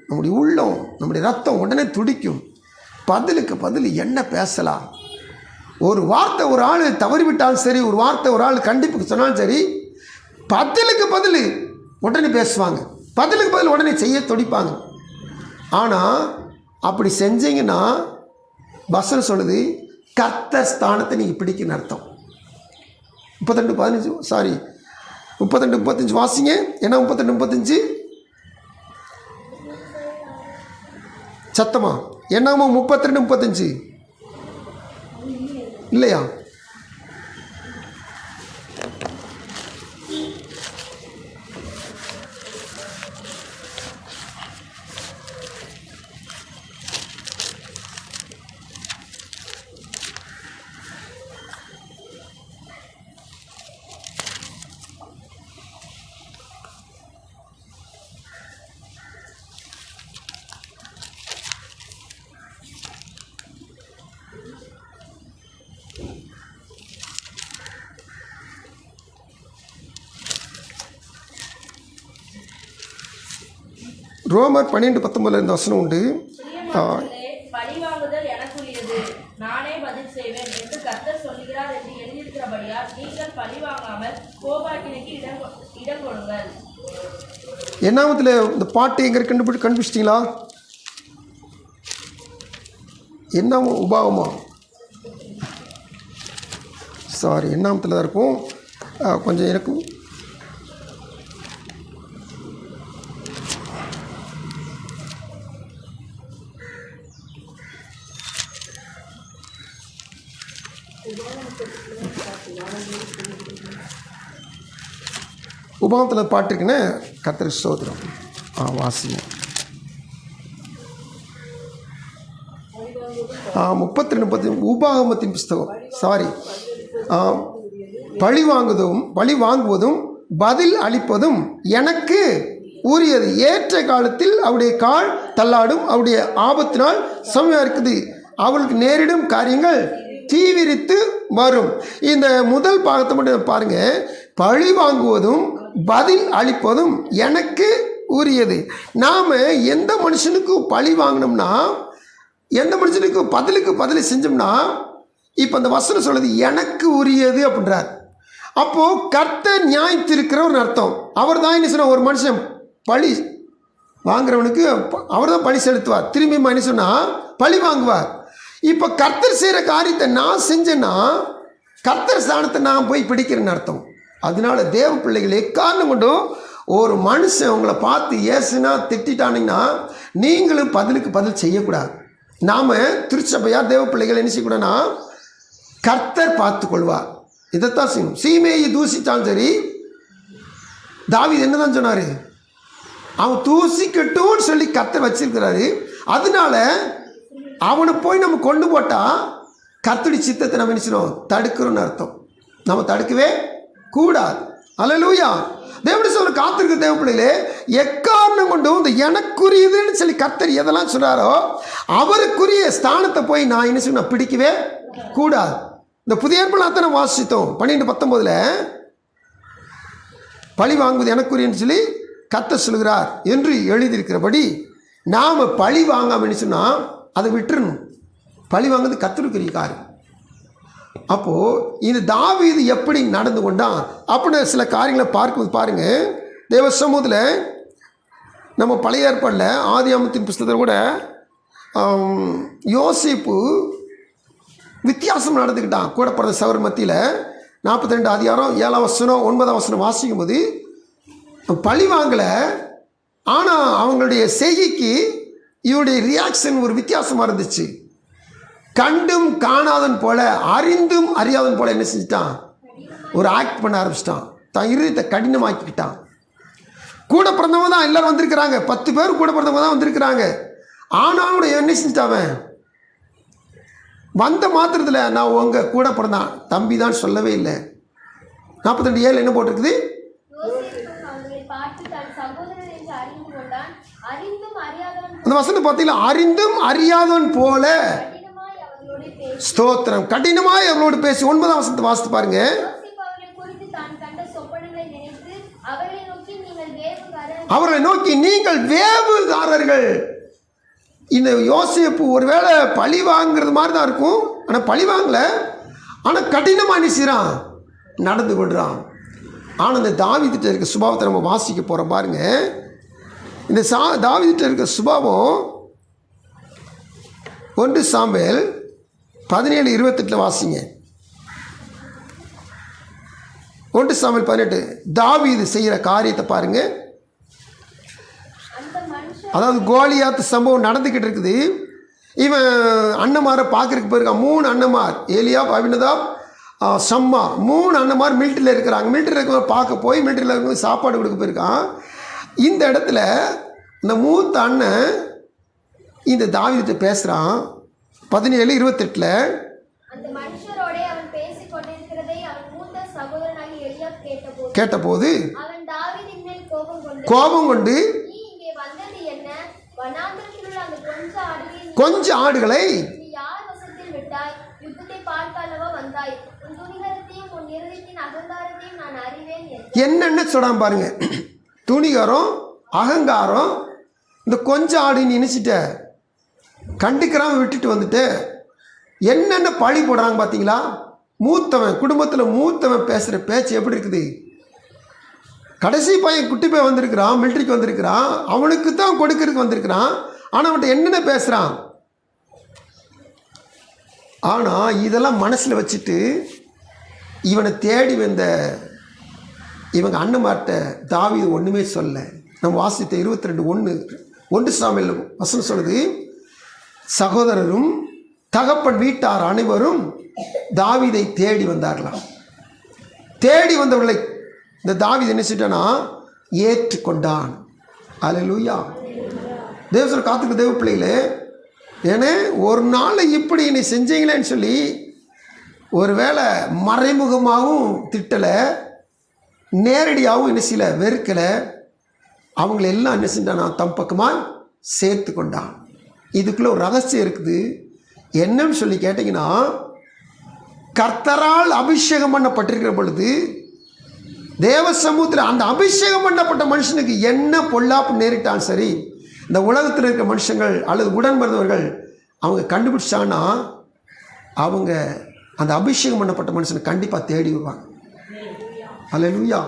நம்முடைய உள்ளம், நம்முடைய ரத்தம் உடனே துடிக்கும். பதிலுக்கு பதில் என்ன பேசலாம்? ஒரு வார்த்தை ஒரு ஆள் தவறிவிட்டாலும் சரி, ஒரு வார்த்தை ஒரு ஆள் கண்டிப்புக்கு சொன்னாலும் சரி, பதிலுக்கு பதில் உடனே பேசுவாங்க, பதிலுக்கு பதில் உடனே செய்ய துடிப்பாங்க. ஆனால் அப்படி செஞ்சீங்கன்னா வசனம் சொல்லுது, கர்த்தர் ஸ்தானத்தை நீங்கள் பிடிக்கணும்னு அர்த்தம். 32-35 வாசிங்க. ஏன்னா 32-35 சத்தமா? என்னமோ 32-35 இல்லையா? ரோமர் 12:19 இந்த வசனம் உண்டு. பழிவாங்குதல் எனக்குரியது, நானே பதில் செய்வேன் என்று கர்த்தர் சொல்லுகிறார் என்று எழுதியிருக்கிறபடியால் நீங்கள் பழிவாங்காமல் கோபாக்கினைக்கு இடம் கொடுங்கள். என்னாமத்தில் இந்த பாட்டு எங்கே கண்டுபிடிச்சிட்டிங்களா? என்னமோ உபாகமா சாரி எண்ணாமத்தில் தான் இருக்கும். கொஞ்சம் எனக்கு உபாகமத்தில் பாட்டு இருக்குன்னு கர்த்தருக்கு ஸ்தோத்திரம். வாசிங்க. 32 உபாகமத்தின் புஸ்தகம். சாரி, பழி வாங்குவதும் பதில் அளிப்பதும் எனக்கு உரியது. ஏற்ற காலத்தில் அவருடைய கால் தள்ளாடும், அவருடைய ஆபத்தினால் சமயம் இருக்குது, அவளுக்கு நேரிடும் காரியங்கள் தீவிரித்து வரும். இந்த முதல் பாகத்தை மட்டும் பாருங்க. பழி வாங்குவதும் பதில் அளிப்பதும் எனக்கு உரியது. நாம் எந்த மனுஷனுக்கும் பழி வாங்கினோம்னா, எந்த மனுஷனுக்கும் பதில் செஞ்சோம்னா, இப்போ அந்த வசனம் சொல்லுது எனக்கு உரியது அப்படின்றார். அப்போது கர்த்தர் நியாயத்திருக்கிறவர் அர்த்தம். அவர் தான் என்ன சொன்ன, ஒரு மனுஷன் பழி வாங்குறவனுக்கு அவர் தான் பழி செலுத்துவார், திரும்பி மனுஷனா பழி வாங்குவார். இப்போ கர்த்தர் செய்கிற காரியத்தை நான் செஞ்சேன்னா கர்த்தர் ஸ்தானத்தை நான் போய் பிடிக்கிறேன்னு அர்த்தம். அதனால தேவ பிள்ளைகள் எக்காரணம் கொண்டும் ஒரு மனுஷன் உங்களை பார்த்து ஏசுனா திட்டானீங்கன்னா நீங்களும் பதிலுக்கு பதில் செய்யக்கூடாது. நாம் திருச்சபையார் தேவ பிள்ளைகள் என்ன செய்யக்கூடாதுன்னா கர்த்தர் பார்த்து கொள்வார். இதைத்தான் செய்யணும். சீமையை தூசித்தாலும் சரி, தாவீது என்ன தான் சொன்னார், அவன் தூசிக்கட்டும்னு சொல்லி கர்த்தர் வச்சிருக்கிறாரு. அதனால அவனை போய் நம்ம கொண்டு போட்டால் கர்த்தருடைய சித்தத்தை நம்ம என்ன செய்யணும், தடுக்கிறோன்னு அர்த்தம். நம்ம தடுக்கவே கூடாது. அல்லேலூயா. தேவனுடைய சொல்ல காத்திருக்க தேவ பிள்ளைகளே, எக்காரணம் கொண்டும் இந்த எனக்குரியதுன்னு சொல்லி கர்த்தர் எதெல்லாம் சொல்கிறாரோ அவருக்குரிய ஸ்தானத்தை போய் நான் என்ன செய்யணும், பிடிக்கவே கூடாது. இந்த புதிய ஏற்பாட்டில் தான் வாசித்தோம். 12:19 பழி வாங்குவது எனக்குரியன்னு சொல்லி கர்த்தர் சொல்கிறார் என்று எழுதியிருக்கிறபடி நாம் பழி வாங்காமல் சொன்னால் அதை விட்டுறணும். பழி வாங்குறது கர்த்தருக்குரிய காரியம். அப்போது இந்த தாவீது எப்படி நடந்து கொண்டான் அப்படின்னு சில காரியங்களை பார்க்கும்போது பாருங்கள். தேவ சமூகத்தில் நம்ம பழைய ஏற்பாடில் ஆதியாகமத்தின் புஸ்தகத்தில் கூட யோசேப்பு வித்தியாசம் நடந்துக்கிட்டான் கூட பிறந்த சகோதரர் மத்தியில். 42 அதிகாரம் 7ஆம் வசனம் 9ஆம் வசனம் வாசிக்கும் போது பழி வாங்கலை, ஆனால் அவங்களுடைய செய்கைக்கு இவருடைய ரியாக்ஷன் ஒரு வித்தியாசமாக இருந்துச்சு. கண்டும் காணாதன் போல, அறிந்தும் அறியாதன் போல என்ன செஞ்சிட்டான், ஒரு ஆக்ட் பண்ண ஆரம்பிச்சிட்டான். தான் இருதயத்தை கடினமாக்கிக்கிட்டான். கூட பிறந்தவங்க தான் எல்லோரும் வந்திருக்கிறாங்க, 10 பேர் கூட பிறந்தவங்க தான் வந்திருக்கிறாங்க. ஆனாலும் என்ன செஞ்சிட்டாவன், வந்த மாத்திரத்தில் நான் உங்கள் கூட பிறந்தான் தம்பி தான் சொல்லவே இல்லை. 42:7 என்ன போட்டிருக்குது, அந்த வசனம் பார்த்தீங்களா, அறிந்தும் அறியாதவன் போல ஸ்தோத்திரம் கடினமாய் அவர்களோடு பேசி. 9ஆம் வசனத்தை வாசித்து பாருங்க. அவர்களை நோக்கி நீங்கள் வேவுகாரர்கள். இந்த யோசேப்பு ஒருவேளை பழி வாங்குறது மாதிரி தான் இருக்கும், ஆனால் பழி வாங்கலை, ஆனால் கடினமாக நினைச்சான் நடந்து கொள்கிறான். ஆனால் இந்த தாவீதுட்ட இருக்க சுபாவத்தை நம்ம வாசிக்க போகிறோம் பாருங்க. இந்த தாவீதுட்ட இருக்க சுபாவம் 1 சாமுவேல் 17:28 வாசிங்க. 1 சாமுவேல் 18 தாவீது செய்கிற காரியத்தை பாருங்க. அதாவது கோலியாத் சம்பவம் நடந்துக்கிட்டு இருக்குது. இவன் அண்ணமாரை பார்க்கறதுக்கு போயிருக்கான். 3 அண்ணமார், ஏலியாப், அபினதாப், சம்மா, 3 அண்ணமார் மிலிட்டரியில் இருக்கிறாங்க. மிலிட்டரியில் இருக்கவங்க பார்க்க போய் மிலிட்டரியில் இருக்கவங்க சாப்பாடு கொடுக்க போயிருக்கான். இந்த இடத்துல இந்த மூத்த அண்ணன் இந்த தாவீதுட்ட பேசுகிறான். 17:28 கேட்டபோது கோபம் கொண்டு கொஞ்சம் ஆடுகளை என்னென்ன சொல்றான் பாருங்க. துணிகரம், அகங்காரம், இந்த கொஞ்சம் ஆடு நீ நினைச்சிட்ட கண்டுக்கிறாம விட்டுட்டு வந்துட்டு என்னென்ன பழி போடுறாங்க பார்த்தீங்களா. மூத்தவன், குடும்பத்தில் மூத்தவன் பேசுகிற பேச்சு எப்படி இருக்குது. கடைசி பையன் குட்டி பையன் வந்திருக்கிறான், மிலிட்ரிக்கு வந்திருக்கிறான், அவனுக்கு தான் கொடுக்கறதுக்கு வந்திருக்கிறான், ஆனால் அவன்கிட்ட என்னென்ன பேசுகிறான். ஆனால் இதெல்லாம் மனசில் வச்சுட்டு இவனை தேடி வந்த இவங்க அண்ணன்மார்ட்ட தாவீது ஒன்றுமே சொல்ல. நம்ம வாசித்த 22:1 சாமுவேல் வசனம் சொல்லுது, சகோதரரும் தகப்பன் வீட்டார் அனைவரும் தாவீதை தேடி வந்தார்களாம். தேடி வந்தவர்களை இந்த தாவீது என்ன செஞ்சானா ஏற்றுக்கொண்டான். அல்லேலூயா. தேவசர் காத்துக்கு தேவ பிள்ளைகளே, ஏன்னா ஒரு நாள் இப்படி நீ செஞ்சீங்களேன்னு சொல்லி ஒருவேளை மறைமுகமாகவும் திட்டலை, நேரடியாகவும் என்ன செய்யல வெறுக்கலை, அவங்கள எல்லாம் என்ன செஞ்சானா தம் பக்கமாக சேர்த்து கொண்டான். இதுக்குள்ளே ஒரு ரகசியம் இருக்குது. என்னன்னு சொல்லி கேட்டிங்கன்னா, கர்த்தரால் அபிஷேகம் பண்ணப்பட்டிருக்கிற பொழுது தேவ சமூகத்தில் அந்த அபிஷேகம் பண்ணப்பட்ட மனுஷனுக்கு என்ன பொல்லாப்பு நேரிட்டாலும் சரி, இந்த உலகத்தில் இருக்கிற மனுஷங்கள் அல்லது உடன் பிறந்தவர்கள் அவங்க கண்டுபிடிச்சாங்கன்னா அவங்க அந்த அபிஷேகம் பண்ணப்பட்ட மனுஷனை கண்டிப்பாக தேடி வருவாங்க. அல்லேலூயா.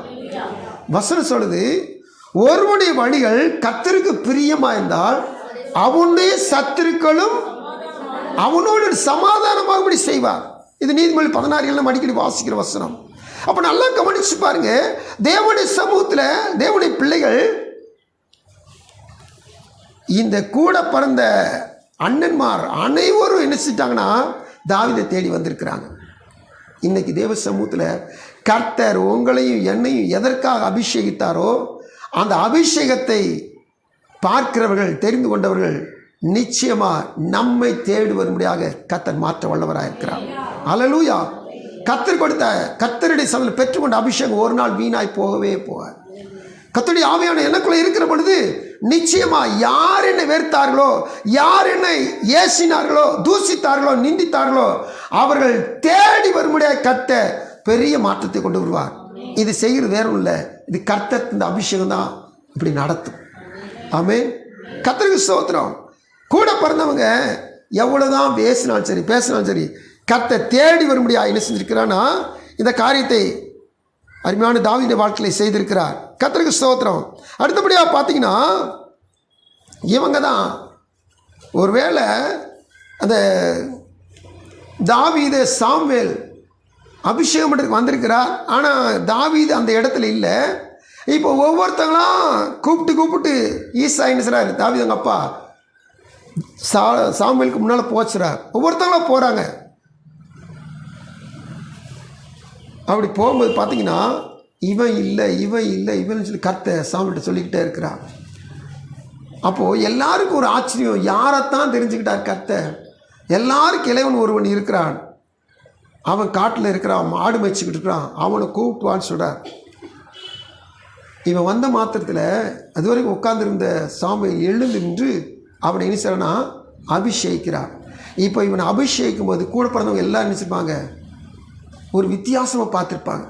வசனம் சொல்லுது, ஒருவனுடைய வழிகள் கர்த்தருக்கு பிரியமாக இருந்தால் அவனுடைய சத்துருக்களும் அவனோடு சமாதானமாகபடி செய்வார். இது நீதிமொழி 16 நம்ம அடிக்கடி வாசிக்கிற வசனம். அப்போ நல்லா கவனிச்சு பாருங்க, தேவனுடைய சமூகத்தில் தேவனுடைய பிள்ளைகள் இந்த கூட பிறந்த அண்ணன்மார் அனைவரும் என்ன செஞ்சிட்டாங்கன்னா தாவீதை தேடி வந்திருக்கிறாங்க. இன்னைக்கு தேவ சமூகத்தில் கர்த்தர் உங்களையும் என்னையும் எதற்காக அபிஷேகித்தாரோ அந்த அபிஷேகத்தை பார்க்கிறவர்கள் தெரிந்து கொண்டவர்கள் நிச்சயமாக நம்மை தேடி வரும்படியாக கர்த்தர் மாற்ற வல்லவராக இருக்கிறார். அல்லேலூயா. கர்த்தர் கொடுத்த கர்த்தருடைய சபையில் பெற்றுக்கொண்ட அபிஷேகம் ஒரு நாள் வீணாய் போகவே போகாது. கர்த்தருடைய ஆவியான எனக்குள்ள இருக்கிற பொழுது நிச்சயமா யார் என்னை வெறுத்தார்களோ, யார் என்னை ஏசினார்களோ, தூசித்தார்களோ, நிந்தித்தார்களோ அவர்கள் தேடி வரும்படியாக கர்த்தர் பெரிய மாற்றத்தை கொண்டு வருவார். இது செய்கிறது வேறும் இல்லை, இது கர்த்தர் இந்த அபிஷேகம் தான் இப்படி நடத்தும். ஆமென். கர்த்தருக்கு ஸ்தோத்திரம். கூட பிறந்தவங்க எவ்வளோதான் பேசினாலும் சரி கர்த்தர் தேடி வரும்படியாக என்ன செஞ்சிருக்கிறான்னா இந்த காரியத்தை அருமையான தாவீது வாழ்க்கையை செய்திருக்கிறார். கர்த்தருக்கு ஸ்தோத்திரம். அடுத்தபடியாக பார்த்தீங்கன்னா இவங்க தான் ஒருவேளை அந்த தாவீது சாமுவேல் அபிஷேகம் பண்ணுறதுக்கு வந்திருக்கிறார். ஆனால் தாவீது அந்த இடத்துல இல்லை. இப்போ ஒவ்வொருத்தங்களாம் கூப்பிட்டு ஈசா என்ன செய்கிறார், தாவீது அவங்க அப்பா சாமுவேலுக்கு முன்னால் போச்சுறார். ஒவ்வொருத்தங்களாம் போகிறாங்க. அப்படி போகும்போது பார்த்தீங்கன்னா இவன் சொல்லி கர்த்தர் சாமுவேல்கிட்ட சொல்லிக்கிட்டே இருக்கிறான். அப்போது எல்லாருக்கும் ஒரு ஆச்சரியம், யாரைத்தான் தெரிஞ்சுக்கிட்டார் கர்த்தர். எல்லாருக்கும் இளைவன் ஒருவன் இருக்கிறான், அவன் காட்டில் இருக்கிறான், மாடு மேய்ச்சிக்கிட்டு இருக்கிறான், அவனை கூப்பிட்டுவான்னு சொல்கிறார். இவன் வந்த மாத்திரத்தில் அதுவரைக்கும் உட்கார்ந்துருந்த சாமுவேல் எழுந்து நின்று அவனை என்ன செய்யறனா அபிஷேகிக்கிறார். இப்போ இவனை அபிஷேகிக்கும் போது கூட பிறந்தவங்க எல்லாம் நினச்சிருப்பாங்க, ஒரு வித்தியாசமாக பார்த்துருப்பாங்க.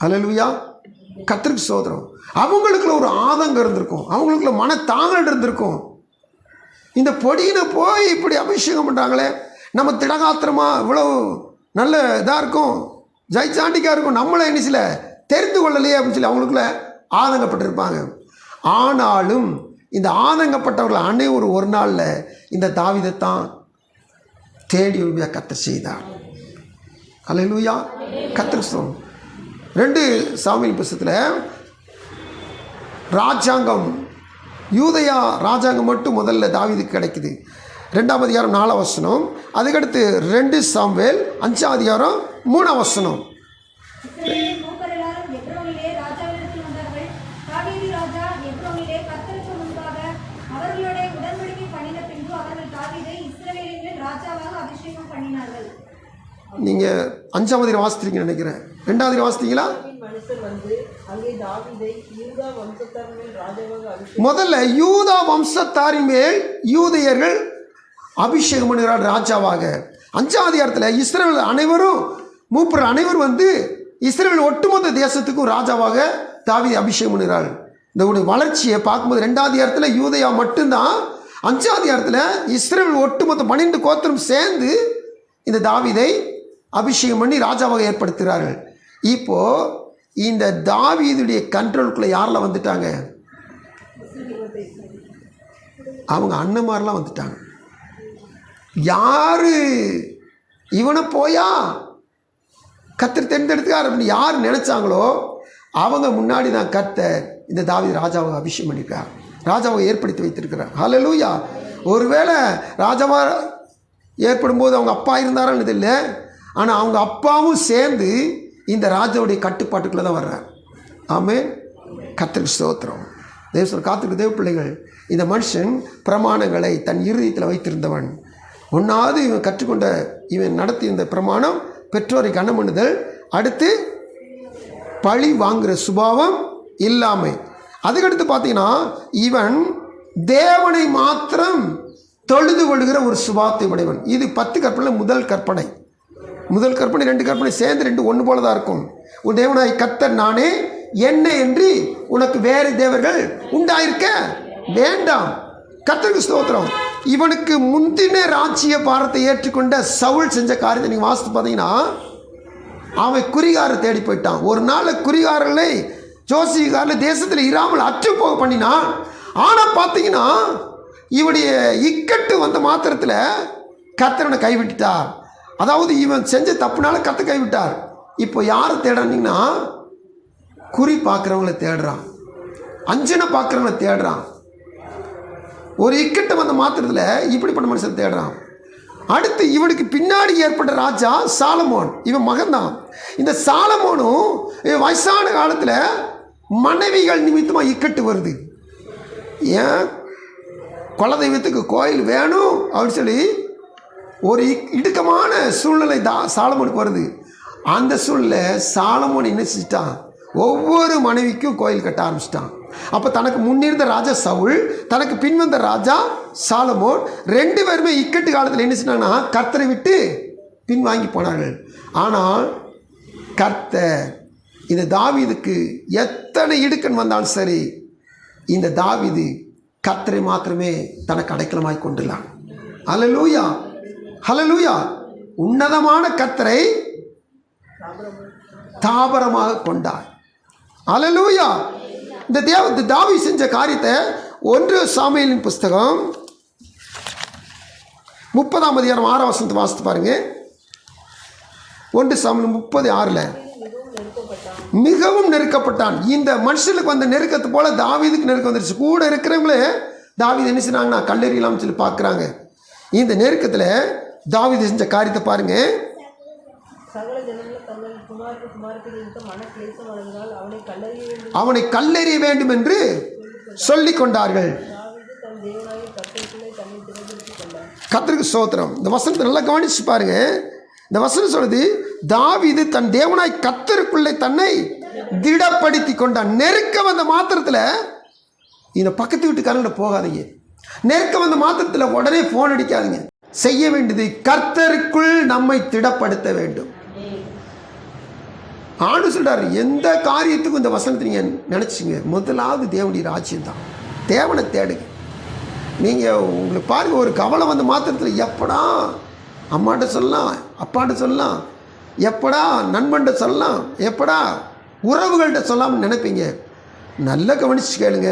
அல்லேலூயா. கர்த்தருக்கு ஸ்தோத்திரம். அவங்களுக்குள்ள ஒரு ஆதங்கம் இருந்திருக்கும், அவங்களுக்குள்ள மனத்தாங்கல் இருந்திருக்கும். இந்த பொடியினை போய் இப்படி அபிஷேகம் பண்ணுறாங்களே, நம்ம திடகாத்திரமாக இவ்வளோ நல்ல இதாக இருக்கும், ஜெய்சாண்டிக்காக இருக்கும், நம்மளை என்ன சில தெரிந்து கொள்ளலையே அப்படின்னு சொல்லி அவங்களுக்குள்ள ஆதங்கப்பட்டிருப்பாங்க. ஆனாலும் இந்த ஆதங்கப்பட்டவர்கள் அனைவரும் ஒரு நாளில் இந்த தாவீதைத்தான் தேடி உண்மையாக கர்த்தர் செய்தார். அல்லேலூயா. கர்த்தருக்கு ஸ்தோத்திரம். 2 சாமுவேல் புத்தகத்தில் ராஜாங்கம், யூதயா ராஜாங்கம் மட்டும் முதல்ல தாவீதுக்கு கிடைக்குது. 2ஆம் அதிகாரம் 4ஆம் வசனம். அதுக்கடுத்து 2 சாமுவேல் 5ஆம் அதிகாரம் 3ஆம் வசனம். நீங்கள் 5ஆம் அதிகாரம் வாசித்தீங்கன்னு நினைக்கிறேன். 2ஆம் அதிகாரம் வாசித்தீங்களா? முதல்ல யூதா வம்சத்தாரின் மேல் யூதையர்கள் அபிஷேகம் பண்ணுகிறார் ராஜாவாக. 5ஆம் அதிகாரத்தில் இஸ்ரவேல் அனைவரும் மூப்பர் அனைவரும் வந்து இஸ்ரவேல் ஒட்டுமொத்த தேசத்துக்கும் ராஜாவாக தாவீதை அபிஷேகம் பண்ணுகிறாள். இந்த வளர்ச்சியை பார்க்கும்போது 2ஆம் அதிகாரத்தில் யூதையா மட்டும்தான், 5ஆம் அதிகாரத்தில் இஸ்ரவேல் ஒட்டுமொத்த 12 கோத்திரம் சேர்ந்து இந்த தாவீதை அபிஷேகம் பண்ணி ராஜாவாக ஏற்படுத்துகிறார்கள். இப்போது இந்த தாவீதுடைய கண்ட்ரோலுக்குள்ளே யாரெல்லாம் வந்துட்டாங்க? அவங்க அண்ணன்மாரெலாம் வந்துட்டாங்க. யாரு இவனை போயா கர்த்தர் தேர்ந்தெடுத்துக்கார் அப்படின்னு யார் நினைச்சாங்களோ அவங்க முன்னாடி தான் கர்த்தர் இந்த தாவீது ராஜாவை அபிஷேகம் பண்ணியிருக்கார், ராஜாவை ஏற்படுத்தி வைத்திருக்கிறார். ஹல்லேலூயா. ஒருவேளை ராஜாவா ஏற்படும்போது அவங்க அப்பா இருந்தாரான்னு இல்லை, ஆனால் அவங்க அப்பாவும் சேர்ந்து இந்த ராஜாவுடைய கட்டுப்பாட்டுக்குள்ளே தான் வர்றார். ஆமென். கர்த்தருக்கு ஸ்தோத்திரம். தேவ காத்திருக்கு தேவ பிள்ளைகள், இந்த மனுஷன் பிரமாணங்களை தன் இருதயத்தில் வைத்திருந்தவன். ஒன்றாவது இவன் கற்றுக்கொண்ட இவன் நடத்திய இந்த பிரமாணம் பெற்றோரை கனம் பண்ணுதல், அடுத்து பழி வாங்குகிற சுபாவம் இல்லாமை. அதுக்கடுத்து பார்த்தீங்கன்னா இவன் தேவனை மாத்திரம் தொழுது கொள்கிற ஒரு சுபாவத்தை உடையவன். இது 10 கற்பனை முதல் கற்பனை. முதல் கற்பனை 2 கற்பனை சேர்ந்து 2 ஒன்று போல தான் இருக்கும். உன் தேவனாய் கர்த்தர் நானே, என்ன என்று உனக்கு வேறு தேவர்கள் உண்டாயிருக்க வேண்டாம். கர்த்தருக்கு ஸ்தோத்திரம். இவனுக்கு முந்தின ராஜ்ய பாரத்தை ஏற்றுக்கொண்ட சவுல் செஞ்ச காரியத்தை நீங்கள் வாசித்து பார்த்தீங்கன்னா, அவன் குறிகாரை தேடி போயிட்டான். ஒரு நாள் குறிகாரர்களை ஜோசிகாரில் தேசத்தில் இராமல் அற்று போக பண்ணினான். ஆனால் பார்த்தீங்கன்னா இவனுடைய இக்கட்டு வந்த மாத்திரத்தில் கர்த்தரனை கைவிட்டுட்டார். அதாவது இவன் செஞ்ச தப்புனால கர்த்தர் கைவிட்டார். இப்போ யாரை தேடுறாங்கன்னா, குறி பார்க்குறவங்கள தேடுறான், அஞ்சனை பார்க்குறவங்கள தேடுறான். ஒரு இக்கட்டு வந்த மாத்திரத்தில் இப்படிப்பட்ட மனுஷன் தேடுறான். அடுத்து இவனுக்கு பின்னாடி ஏற்பட்ட ராஜா சாலமோன், இவன் மகன்தான். இந்த சாலமோனும் வயசான காலத்தில் மனைவிகள் நிமித்தமாக இக்கட்டு வருது. ஏன் குலதெய்வத்துக்கு கோயில் வேணும் அப்படின்னு சொல்லி ஒரு இடுக்கமான சூழ்நிலை சாலமோனுக்கு வருது. அந்த சூழ்நிலை சாலமோன் என்ன செஞ்சிட்டான், ஒவ்வொரு மனைவிக்கும் கோயில் கட்ட ஆரம்பிச்சிட்டான். அப்போ தனக்கு முன்னிருந்த ராஜா சவுல், தனக்கு பின் வந்த ராஜா சாலமோன் 2 பேருமே இக்கட்டு காலத்தில் என்ன செஞ்சாங்கன்னா கர்த்தரை விட்டு பின் வாங்கி போனார்கள். ஆனால் கர்த்தர் இந்த தாவீதுக்கு எத்தனை இடுக்கன் வந்தாலும் சரி, இந்த தாவீது கர்த்தரை மாத்திரமே தனக்கு அடைக்கலமாய் கொண்டுள்ளான். ஹல்லேலூயா, ஹல்லேலூயா. உன்னதமான கர்த்தரை தாபரமாக கொண்டார். ஹல்லேலூயா. இந்த தாவீது செஞ்ச காரியத்தை 1 சாமுவேலின் புஸ்தகம் 30ஆம் அதிகாரம் 6ஆம் வசனத்தை வாசித்து பாருங்க. 1 சாமுவேல் 30:6 மிகவும் நெருக்கப்பட்டான். இந்த மனுஷனுக்கு வந்த நெருக்கத்தை போல தாவீதுக்கு நெருக்கம் வந்துருச்சு. கூட இருக்கிறவங்களே தாவீது என்ன செய்றாங்கன்னா கல்லெறியலாம்னு சொல்லி பார்க்குறாங்க. இந்த நெருக்கத்தில் தாவீது செஞ்ச காரியத்தை பாருங்க. அவனை கல்லெறிய வேண்டும் என்று சொல்லிக் கொண்டார்கள். கர்த்தருக்கு ஸ்தோத்திரம். இந்த வசனத்தை நல்லா கவனிச்சு பாருங்க. இந்த வசனம் சொல்லுது, தாவீது தன் தேவனாய் கர்த்தருக்குள்ளே தன்னை திடப்படுத்தி கொண்டான். நெருக்க வந்த மாத்திரத்தில் இந்த பக்கத்து வீட்டுக்காரங்கிட்ட போகாதீங்க. நெருக்க வந்த மாத்திரத்தில் உடனே போன் அடிக்காதீங்க. செய்ய வேண்டியது கர்த்தருக்குள் நம்மை திடப்படுத்த வேண்டும். ஆண்டு சொல்றாரு, எந்த காரியத்துக்கும் இந்த வசனத்தை நீங்கள் நினச்சிங்க, முதலாவது தேவனுடைய ராஜ்யம் தான். தேவனை தேடுங்க. நீங்கள் உங்களுக்கு பாருங்க, ஒரு கவலை வந்த மாத்திரத்தில் எப்படா அம்மாட்ட சொல்லலாம், அப்பாட்ட சொல்லலாம், எப்படா நண்பன்கிட்ட சொல்லலாம், எப்படா உறவுகள்கிட்ட சொல்லாமல் நினைப்பீங்க. நல்லா கவனிச்சு கேளுங்க.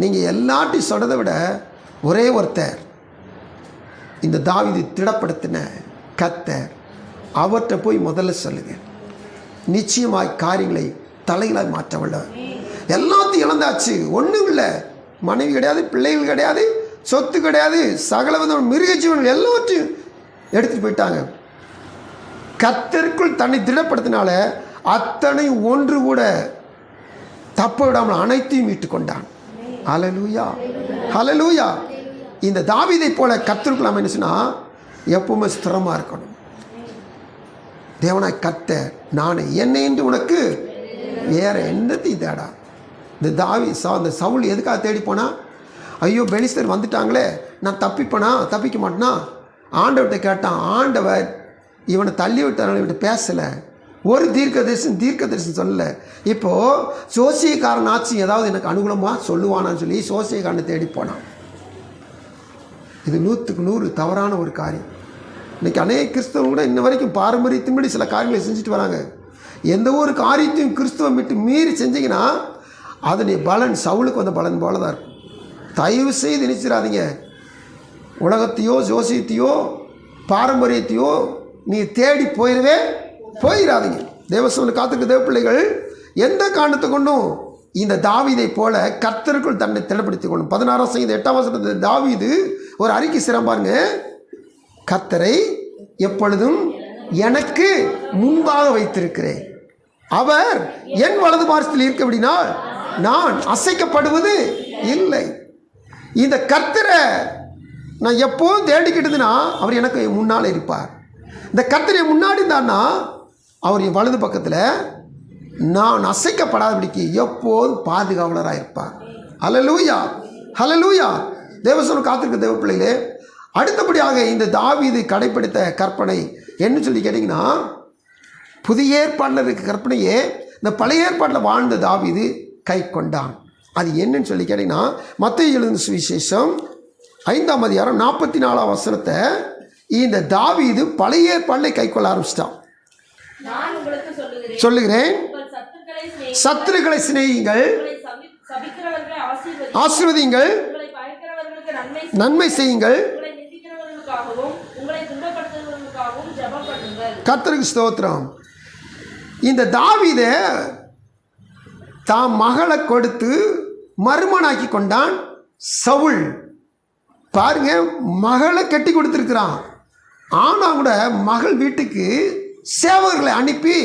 நீங்கள் எல்லாத்தையும் சொல்கிறத விட ஒரே ஒருத்தர், இந்த தாவீது திடப்படுத்தின கர்த்தர், அவர்கிட்ட போய் முதல்ல சொல்லுங்கள். நிச்சயமாய் காரியங்களை தலைகளாய் மாற்ற வல்லவர். எல்லாத்தையும் இழந்தாச்சு, ஒன்றும் இல்லை. மனைவி கிடையாது, பிள்ளைகள் கிடையாது, சொத்து கிடையாது, சகல வித மிருக ஜீவன்கள் எல்லாத்தையும் எடுத்துகிட்டு போயிட்டாங்க. கர்த்தருக்குள் தன்னை திடப்படுத்தினால அத்தனை ஒன்று கூட தப்ப விடாமல் அனைத்தையும் மீட்டு கொண்டான். ஹல்லேலூயா, ஹல்லேலூயா. இந்த தாவீதை போல கர்த்தருக்குள் நம்ம என்ன சொன்னால் எப்பவுமே ஸ்திரமாக இருக்கணும். தேவனாய் கர்த்தர் நானே, என்னை என்று உனக்கு வேறு என்னத்தையும் தேடா. இந்த சவுல் எதுக்காக தேடி போனா, ஐயோ பெலிஸ்தர் வந்துட்டாங்களே, நான் தப்பிக்க மாட்டேனா ஆண்டவர்கிட்ட கேட்டான். ஆண்டவர் இவனை தள்ளி விட்டார், இவன்கிட்ட பேசலை. ஒரு தீர்க்கதரிசனம் சொல்லலை. இப்போது சோசியக்காரன் ஆச்சு ஏதாவது எனக்கு அனுகூலமாக சொல்லுவானான்னு சொல்லி சோசியக்காரனை தேடி போனான். இது 100க்கு 100 தவறான ஒரு காரியம். இன்றைக்கி அநேக கிறிஸ்தவங்க கூட இன்ன வரைக்கும் பாரம்பரியத்தின்படி சில காரியங்களை செஞ்சுட்டு வராங்க. எந்த ஒரு காரியத்தையும் கிறிஸ்துவம் விட்டு மீறி செஞ்சிங்கன்னா அதனுடைய பலன் சவுலுக்கு வந்த பலன் போல தான் இருக்கும். தயவு செய்து நினைச்சிடாதீங்க. உலகத்தையோ ஜோசியத்தையோ பாரம்பரியத்தையோ நீ தேடி போயிடாதீங்க. தேவசபையில் காத்திருக்க தேவ பிள்ளைகள் எந்த காரணத்தை கொண்டும் இந்த தாவீதை போல கர்த்தருக்குள் தன்னை திடப்படுத்திக் கொள்ளும். 16 சங்கீதம் 8ஆம் வசனத்தில் தாவீது ஒரு அறிக்கை சிறப்பாருங்க. கர்த்தரை எப்பொழுதும் எனக்கு முன்பாக வைத்திருக்கிறேன், அவர் என் வலது பாரசத்தில் இருக்கபடினால் நான் அசைக்கப்படுவது இல்லை. இந்த கர்த்தரை நான் எப்போதும் தேடிக்கிட்டதுன்னா அவர் எனக்கு முன்னால் இருப்பார். இந்த கர்த்தரை முன்னாடி இருந்தான்னா அவர் என் வலது பக்கத்தில் நான் அசைக்கப்படாதபடிக்கு எப்போதும் பாதுகாவலராக இருப்பார். ஹல்லேலூயா, ஹல்லேலூயா. தேவசபையில் காத்திருக்க தேவ பிள்ளைகளே, அடுத்தபடியாக இந்த தாவீது கடைப்பிடித்த கற்பனை என்ன சொல்லி கேட்டிங்கன்னா, புதிய ஏற்பாட்டில் இருக்க கற்பனையே இந்த பழைய ஏற்பாட்டில் வாழ்ந்த தாவீது கை கொண்டான். அது என்னன்னு சொல்லி கேட்டிங்கன்னா, மத்தேயு எழுதின சுவிசேஷம் 5ஆம் அதிகாரம் 44ஆம் வசனத்தை இந்த தாவீது பழைய ஏற்பாட்டில் கை கொள்ள ஆரம்பிச்சிட்டான். நான் உங்களுக்கு சொல்லுகிறேன், உங்கள் சத்துருக்களை சிநேகியுங்கள், உங்களை சபிக்கிறவர்களை ஆசீர்வதியுங்கள், உங்களை பயக்கிறவர்களுக்கு நன்மை செய்யுங்கள், உங்களை நிந்திக்கிறவர்களுக்காகவும் உங்களை துன்பப்படுத்துவதற்காகவும் ஜெபம் பண்ணுங்கள். கர்த்தருக்கு ஸ்தோத்திரம். இந்த தாவீதை தாம் மகளை கொடுத்து மருமனாக்கி கொண்டான் சவுல். பாருங்க, மகளை கட்டி கொடுத்துருக்கிறான். ஆனால் கூட மகள் வீட்டுக்கு சேவகர்களை அனுப்பி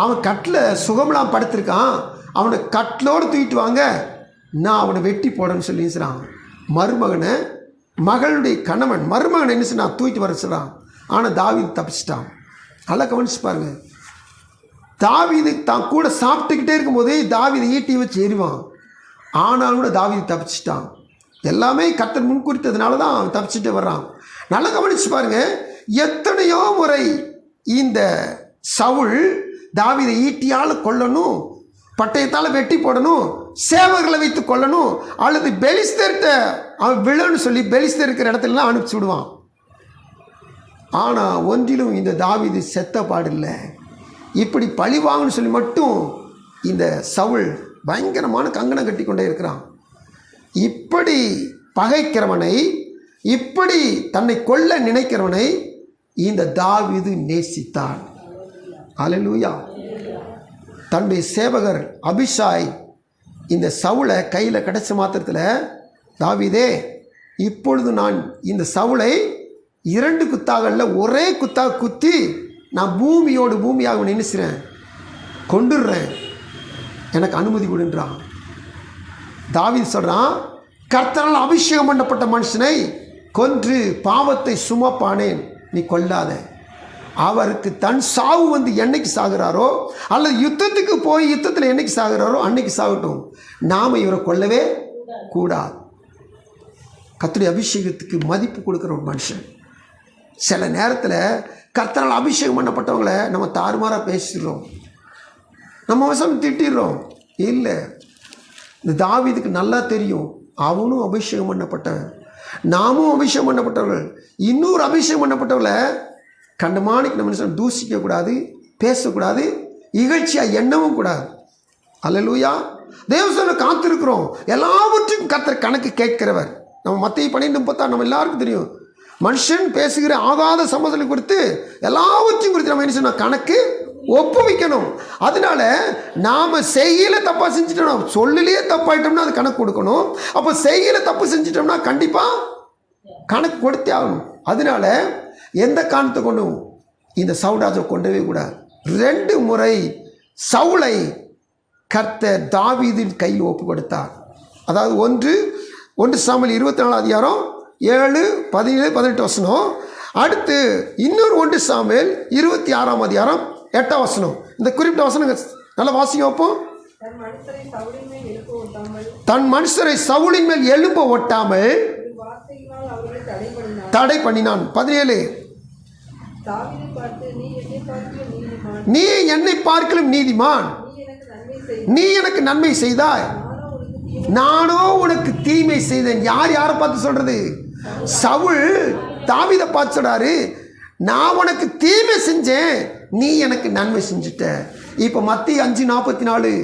அவன் கட்டில் சுகமெல்லாம் படுத்திருக்கான், அவனை கட்டிலோடு தூக்கிட்டு வாங்க, நான் அவனை வெட்டி போடன்னு சொல்லிடுறான். மருமகனை, மகளுடைய கணவன் மருமகனை என்ன நான் தூக்கிட்டு வர சொல்கிறான். ஆனால் தாவீது தப்பிச்சிட்டான். நல்லா கவனிச்சு பாருங்க. தாவீது தான் கூட சாப்பிட்டுக்கிட்டே இருக்கும்போதே தாவீது ஈட்டி வச்சு எறிவான். ஆனாலும் கூட தாவீது தப்பிச்சிட்டான். எல்லாமே கர்த்தர் முன்குறித்ததுனால தான் அவன் தப்பிச்சுட்டு வர்றான். நல்லா கவனிச்சு பாருங்க. எத்தனையோ முறை இந்த சவுல் தாவீதை ஈட்டியால் கொல்லணும், பட்டயத்தால் வெட்டி போடணும், சேவகர்களை வைத்து கொல்லணும், அல்லது பெலிஸ்தர்கிட்ட அவன் விழன்னு சொல்லி பெலிஸ்தர் இருக்கிற இடத்துலலாம் அனுப்பிச்சி விடுவான். ஆனால் ஒன்றிலும் இந்த தாவீது செத்த பாடில்லை. இப்படி பழி வாங்கன்னு சொல்லி மட்டும் இந்த சவுல் பயங்கரமான கங்கணம் கட்டி கொண்டே இருக்கிறான். இப்படி பகைக்கிறவனை, இப்படி தன்னை கொல்ல நினைக்கிறவனை இந்த தாவீது நேசித்தான். அல்லேலூயா. தன்னுடைய சேவகர் அபிஷாய் இந்த சவுளை கையில் கிடைச்ச மாத்திரத்தில், தாவீதே இப்பொழுது நான் இந்த சவுளை 2 குத்தாகல்ல ஒரே குத்தாக குத்தி நான் பூமியோடு பூமியாக நினைச்சுறேன், கொண்டுடுறேன், எனக்கு அனுமதி கொடுன்றான். தாவீது சொல்கிறான், கர்த்தரால் அபிஷேகம் பண்ணப்பட்ட மனுஷனை கொன்று பாவத்தை சுமப்பானேன், நீ கொல்லாத. அவருக்கு தன் சாவு வந்து என்னைக்கு சாகுறாரோ, அல்லது யுத்தத்துக்கு போய் யுத்தத்தில் என்னைக்கு சாகுறாரோ அன்னைக்கு சாகட்டும், நாம் இவரை கொல்லவே கூடாது. கர்த்தருடைய அபிஷேகத்துக்கு மதிப்பு கொடுக்குற ஒரு மனுஷன். சில நேரத்தில் கர்த்தரால் அபிஷேகம் பண்ணப்பட்டவங்களை நம்ம தாறுமாறாக பேசிடுறோம், நம்ம வசம் திட்டிடுறோம். இல்லை, இந்த தாவீதுக்கு நல்லா தெரியும், அவனும் அபிஷேகம் பண்ணப்பட்டவன், நாமும் அபிஷேகம் பண்ணப்பட்டவர்கள். இன்னொரு அபிஷேகம் பண்ணப்பட்டவர்களை கண்டமானிக்கு நம்ம மனுஷன் தூசிக்கக்கூடாது, பேசக்கூடாது, இகழ்ச்சியாக எண்ணவும் கூடாது. அல்லேலூயா. தேவசபையில காத்திருக்கிறோம். எல்லாவற்றையும் கர்த்தர் கணக்கு கேட்கிறவர். நம்ம மத்தேயு 12:36 நம்ம எல்லாருக்கும் தெரியும். மனுஷன் பேசுகிற ஆகாத சம்பவங்களை குறித்து எல்லாவற்றையும் குறித்து நம்ம என்ன செய்யணும், கணக்கு ஒப்புவிக்கணும். அதனால நாம் செய்யல தப்பாக செஞ்சிட்டோம்னா, சொல்லிலேயே தப்பாயிட்டோம்னா அது கணக்கு கொடுக்கணும். அப்போ செய்யல தப்பு செஞ்சிட்டோம்னா கண்டிப்பாக கணக்கு கொடுத்தே ஆகணும். அதனால எந்த காரணத்தை கொண்டும் இந்த சவுல்ராஜை கொண்டவே கூடாது. 2 முறை சவுலை கர்த்தர் தாவீதின் கையில் ஒப்பு கொடுத்தார். அதாவது 1 சாமுவேல் 24ஆம் அதிகாரம் 7, 17, 18 வசனம். அடுத்து இன்னொரு 1 சாமுவேல் 26ஆம் அதிகாரம் 8ஆம் வசனம். இந்த குறிப்பிட்ட வசனம் நல்லா வாசிங்க வைப்போம். தன் மனுஷரை சவுலின் மேல் எழும்ப ஒட்டாமல் தடை பண்ணினான். 17, நீ என்னை பார்க்கலும் நீதிமான், நீ எனக்கு நன்மை செய்தாய், நானோ உனக்கு தீமை செய்தேன். யாரை பார்த்து சொல்றது? சவுல் தாவீதை பார்த்து சொல்றாரு, நான் உனக்கு தீமை செஞ்சேன், நீ எனக்கு நன்மை செஞ்சுட்ட. இப்போ மத்தேயு 5:44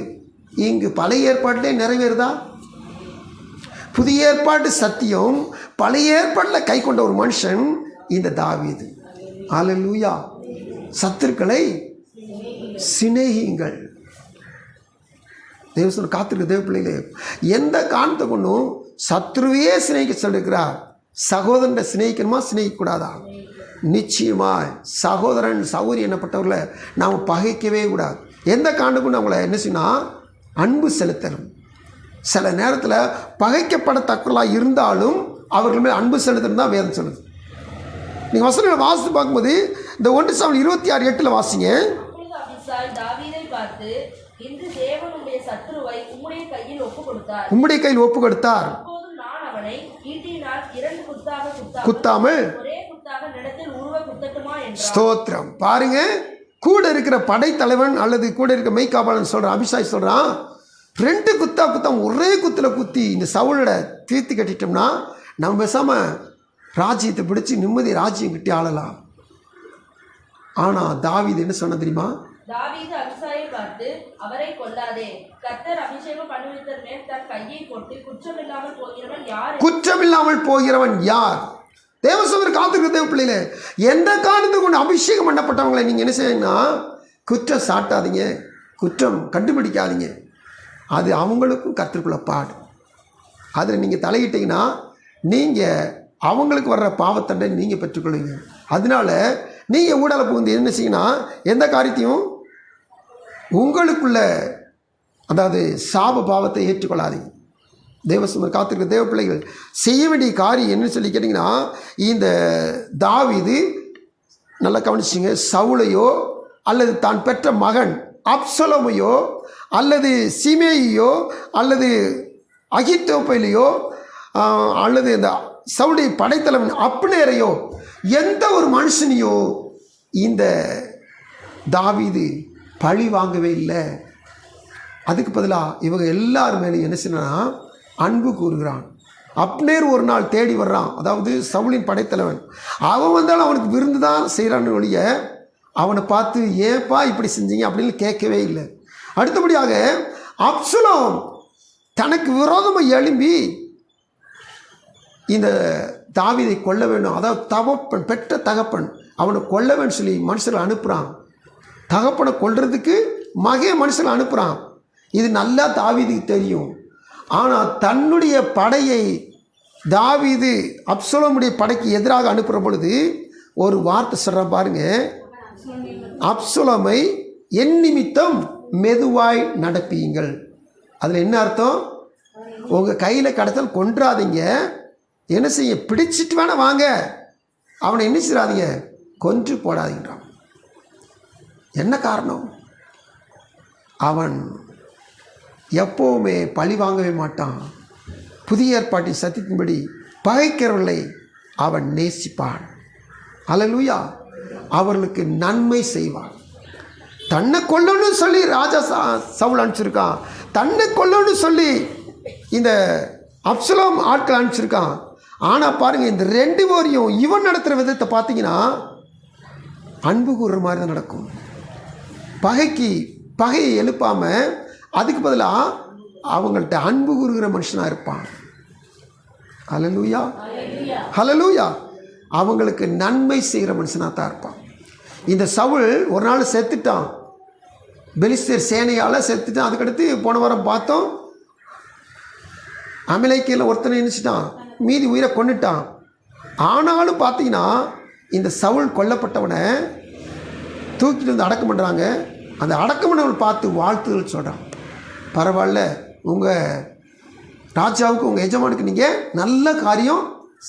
இங்கு பழைய ஏற்பாட்டிலே நிறைவேறுதா? புதிய ஏற்பாட்டு சத்தியம் பழைய ஏற்பாட்டில் கை கொண்ட ஒரு மனுஷன் இந்த தாவீது. அல்லேலூயா. சத்துருக்களை சிநேகியுங்கள். தேவசனம் காத்திருக்க தேவ பிள்ளைகளே, எந்த காரணத்தை கொண்டும் சத்ருவையே சிநேகிக்க சொல்லியிருக்கிறார். சகோதரனை சிநேகிக்கணுமா, சிநேகிக்கக்கூடாதா? நிச்சயமாய் சகோதரன் சகோதரி என்னப்பட்டவர்களை நாம் பகைக்கவே கூடாது. எந்த காரணம் கொண்டு அவங்கள என்ன செய்யணும், அன்பு செலுத்தணும். சில நேரத்தில் பகைக்கப்படத்தக்கவர்களாக இருந்தாலும் அவர்கள் மேல் அன்பு செலுத்தணும் தான் வேதம் சொல்லுது. நீங்கள் வசனங்களை வாசித்து பார்க்கும்போது இந்த 1 சாமுவேல் 26:8 வாசிங்க. அப்பொழுது அபிசாய் தாவீதை பார்த்து, இன்று தேவன் உம்முடைய சத்துருவை உம்முடைய கையில் ஒப்பு கொடுத்தார். உம்முடைய கையில் ஒப்பு கொடுத்தார். அப்போதும் நான் அவனை ஈட்டியினால் 2 குத்தாக குத்தாமல் ஒரே குத்தாக நிலத்தில் உருவ குத்தட்டுமா என்றார். ஸ்தோத்திரம். பாருங்க, கூட இருக்கிற படைத்தலைவன் அல்லது கூட இருக்கிற மெய்காபாலன் சொல்கிறான், அபிஷாய் சொல்கிறான், 2 குத்தாம ஒரே குத்தில் குத்தி இந்த சவுளோட தீர்த்து கட்டிட்டோம்னா நம்ம பேசாமல் ராஜ்யத்தை பிடிச்சி நிம்மதி ராஜ்யம் கிட்டி ஆளலாம். ஆனால் தாவீது என்ன சொன்ன தெரியுமா? தாவீது அபிசாயை பார்த்து, அவரை கொல்லாதே, கர்த்தர் அபிஷேகம் பண்ணுவித்தர் மேல் தன் கையை போட்டு குற்றமில்லாமல் போகிறவன் யார்? குற்றமில்லாமல் போகிறவன் யார்? தேவசபர் காத்துக்கிற தேவ பிள்ளைகளே, எந்த காரணத்தை கொண்டு அபிஷேகம் பண்ணப்பட்டவங்களை நீங்கள் என்ன செய்யணும்னா குற்றம் சாட்டாதீங்க, குற்றம் கண்டுபிடிக்காதீங்க. அது அவங்களுக்கும் கர்த்தருக்குள்ள பாடு. அதில் நீங்கள் தலையிட்டீங்கன்னா நீங்கள் அவங்களுக்கு வர்ற பாவத்தண்டை நீங்கள் பெற்றுக்கொள்வீங்க. அதனால நீங்கள் ஊடால புகுந்து என்ன செய்யணும், எந்த காரியத்தையும் உங்களுக்குள்ள அதாவது சாப பாவத்தை ஏற்றுக்கொள்ளாதீங்க. தேவசமர் காத்திருக்கிற தேவ பிள்ளைகள் செய்ய வேண்டிய காரியம் என்னன்னு சொல்லி கேட்டிங்கன்னா, இந்த தாவீது நல்லா கவனிச்சிங்க, சவுலையோ அல்லது தான் பெற்ற மகன் அப்சலோமையோ அல்லது சிமேயோ அல்லது அகித்தோப்பையிலையோ அல்லது இந்த சவுடைய படைத்தலைவன் அப்னேரையோ எந்த ஒரு மனுஷனையோ இந்த தாவீது பழி வாங்கவே இல்லை. அதுக்கு பதிலாக இவங்க எல்லார் மேலேயும் என்ன செய்யணும்னா அன்பு கூறுகிறான். அப்னேர் ஒரு நாள் தேடி வர்றான், அதாவது சவுலின் படைத்தலைவன். அவன் வந்தாலும் அவனுக்கு விருந்து தான் செய்கிறான்னு ஒழிய அவனை பார்த்து ஏப்பா இப்படி செஞ்சீங்க அப்படின்னு கேட்கவே இல்லை. அடுத்தபடியாக அப்சலோம் தனக்கு விரோதமாக எழும்பி இந்த தாவீதை கொல்ல வேண்டும், அதாவது தகப்பன் பெற்ற தகப்பன் அவனை கொல்ல வேண்டும் சொல்லி மனுஷர்களை அனுப்புகிறான். தகப்பனை கொல்றதுக்கு மனுஷர்களை அனுப்புகிறான். இது நல்லா தாவீதுக்கு தெரியும். ஆனால் தன்னுடைய படையை தாவீது அப்சலோமுடைய படைக்கு எதிராக அனுப்புகிற பொழுது ஒரு வார்த்தை சொல்கிறான் பாருங்க, அப்சலோமை என் நிமித்தம் மெதுவாய் நடப்பீங்கள். அதில் என்ன அர்த்தம்? உங்கள் கையில் கடத்தல் கொன்றாதீங்க, என்ன செய்ய பிடிச்சிட்டு வேணா வாங்க, அவனை என்ன செய்யாதீங்க, கொன்று போடாதீங்கன்றான். என்ன காரணம்? அவன் எப்போவுமே பழி வாங்கவே மாட்டான். புதிய ஏற்பாட்டின் சத்தியத்தின்படி பகைக்கிறவர்களை அவன் நேசிப்பான். அல்லேலூயா. அவர்களுக்கு நன்மை செய்வான். தன்னை கொல்லணும்னு சொல்லி ராஜா சவுல் அனுப்பிச்சிருக்கான், தன்னை கொல்லணும்னு சொல்லி இந்த அப்சலோம் ஆட்கள் அனுப்பிச்சிருக்கான். ஆனால் பாருங்கள், இந்த 2 பேரையும் இவன் நடத்துகிற விதத்தை பார்த்தீங்கன்னா அன்பு கூறுற மாதிரி தான் நடக்கும். பகையை எழுப்பாமல் அதுக்கு பதிலாக அவங்கள்ட்ட அன்பு கூறுகிற மனுஷனாக இருப்பான். ஹல்லேலூயா, ஹல்லேலூயா. அவங்களுக்கு நன்மை செய்கிற மனுஷனாக தான் இருப்பான். இந்த சவுல் ஒரு நாள் செத்துட்டான், பெலிஸ்தர் சேனையால் செத்துட்டான். அதுக்கடுத்து போன வாரம் பார்த்தோம், அமலேக்கியில் ஒருத்தனை நினச்சிட்டான், மீதி உயிரை கொண்டுட்டான். ஆனாலும் பார்த்தீங்கன்னா இந்த சவுல் கொல்லப்பட்டவனை தூக்கிட்டு வந்து அடக்கம் பண்ணுறாங்க. அந்த அடக்கம் பண்ணவனை பார்த்து வாழ்த்துகள் சொல்கிறான். பரவாயில்ல, உங்கள் ராஜாவுக்கு உங்கள் எஜமானுக்கு நீங்கள் நல்ல காரியம்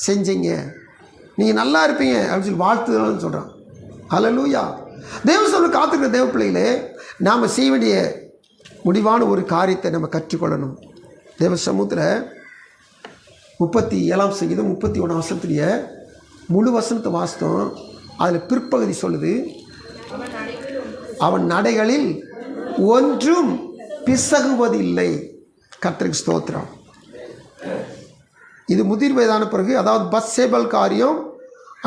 செஞ்சீங்க, நீங்கள் நல்லா இருப்பீங்க அப்படின்னு சொல்லி வாழ்த்துதல்னு சொல்கிறான். ஹல்லேலூயா. தேவசபையில் காத்திருக்கிற தேவ பிள்ளைகளே, நாம் செய்ய வேண்டிய முடிவான ஒரு காரியத்தை நம்ம கற்றுக்கொள்ளணும். தேவ சமூகத்தில் 37ஆம் சங்கீதம் 31ஆம் வசனத்துடைய முழு வசனத்தை வாசித்தோம். அதில் பிற்பகுதி சொல்லுது, அவன் நடைகளில் ஒன்றும் பிசகுவதில்லை. கர்த்தருக்கு ஸ்தோத்திரம். இது முதிர் வயதான பிறகு, அதாவது பத்சேபல் காரியம்.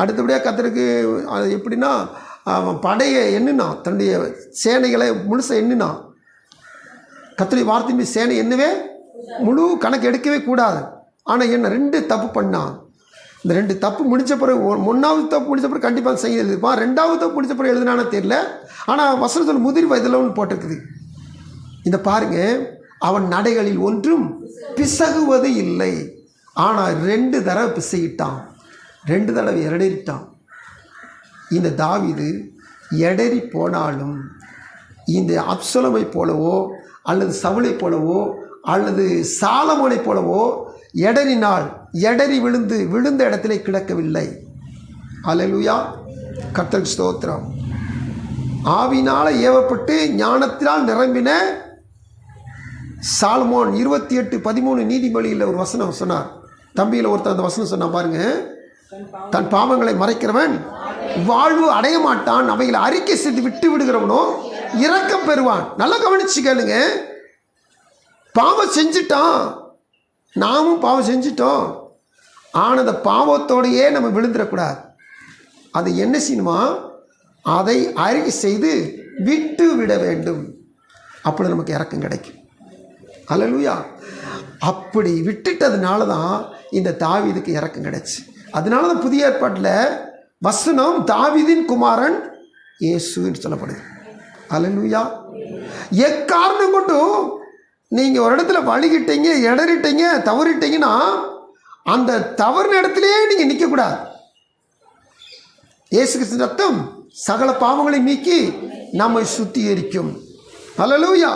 அடுத்தபடியாக கர்த்தருக்கு அது எப்படின்னா, அவன் படையை எண்ணினா, தன்னுடைய சேனைகளை முழுசை எண்ணினா. கர்த்தருடைய வார்த்தையின் சேனை என்னவே முழு கணக்கு எடுக்கவே கூடாது. ஆனால் என்ன 2 தப்பு பண்ணான். இந்த 2 தப்பு முடிஞ்ச பிறகு 1வது தப்பு முடிஞ்ச பிறகு கண்டிப்பாக செய்ய எழுதிருப்பான். 2வது தப்பு முடிஞ்ச பிறகு எழுதினானே தெரியல. ஆனால் வசனத்தில் முதிர் வயதில் ஒன்று போட்டிருக்குது. இந்த பாருங்க, அவன் நடைகளில் ஒன்றும் பிசகுவது இல்லை. ஆனால் 2 தடவை பிசையிட்டான், 2 தடவை எடறிட்டான். இந்த தாவீது எடறி போனாலும் இந்த அப்சலோமை போலவோ அல்லது சவுலை போலவோ அல்லது சாலமோனை போலவோ எடறினால் எடறி விழுந்த இடத்திலே கிடக்கவில்லை. அல்லேலூயா, கர்த்தருக்கு ஸ்தோத்திரம். ஆவியினால் ஏவப்பட்டு ஞானத்தினால் நிரம்பின சாலமோன் 28:13 நீதிமொழியில் ஒரு வசனம் சொன்னார். தம்பியில் ஒருத்தர் அந்த வசனம் சொன்னா பாருங்க, தன் பாவங்களை மறைக்கிறவன் வாழ்வு அடைய மாட்டான், அவைகளை அறிக்கை செய்து விட்டு விடுகிறவனோ இரக்கம் பெறுவான். நல்லா கவனிச்சு கேளுங்க. பாவம் செஞ்சிட்டான், நாமும் பாவம் செஞ்சிட்டோம். ஆனால் அந்த பாவத்தோடையே நம்ம விழுந்துடக்கூடாது. அது என்ன செய்யணுமா, அதை அறிக்கை செய்து விட்டு விட வேண்டும். அப்படி நமக்கு இரக்கம் கிடைக்கும். அல்லேலூயா. அப்படி விட்டுட்டதுனால தான் இந்த தாவீதுக்கு இரக்கம் கிடைச்சு. அதனால தான் புதிய ஏற்பாட்டில் வசனம் தாவீதின் குமாரன் இயேசுன்னு சொல்லப்படுது. அல்லேலூயா. எக்காரணம் கொண்டும் நீங்கள் ஒரு இடத்துல வழிகிட்டீங்க, இடறிட்டீங்க, தவறிட்டீங்கன்னா அந்த தவறின இடத்துலையே நீங்கள் நிற்கக்கூடாது. இயேசு கிறிஸ்து ரத்தம் சகல பாவங்களை நீக்கி நம்மை சுத்திகரிக்கும். அல்லேலூயா.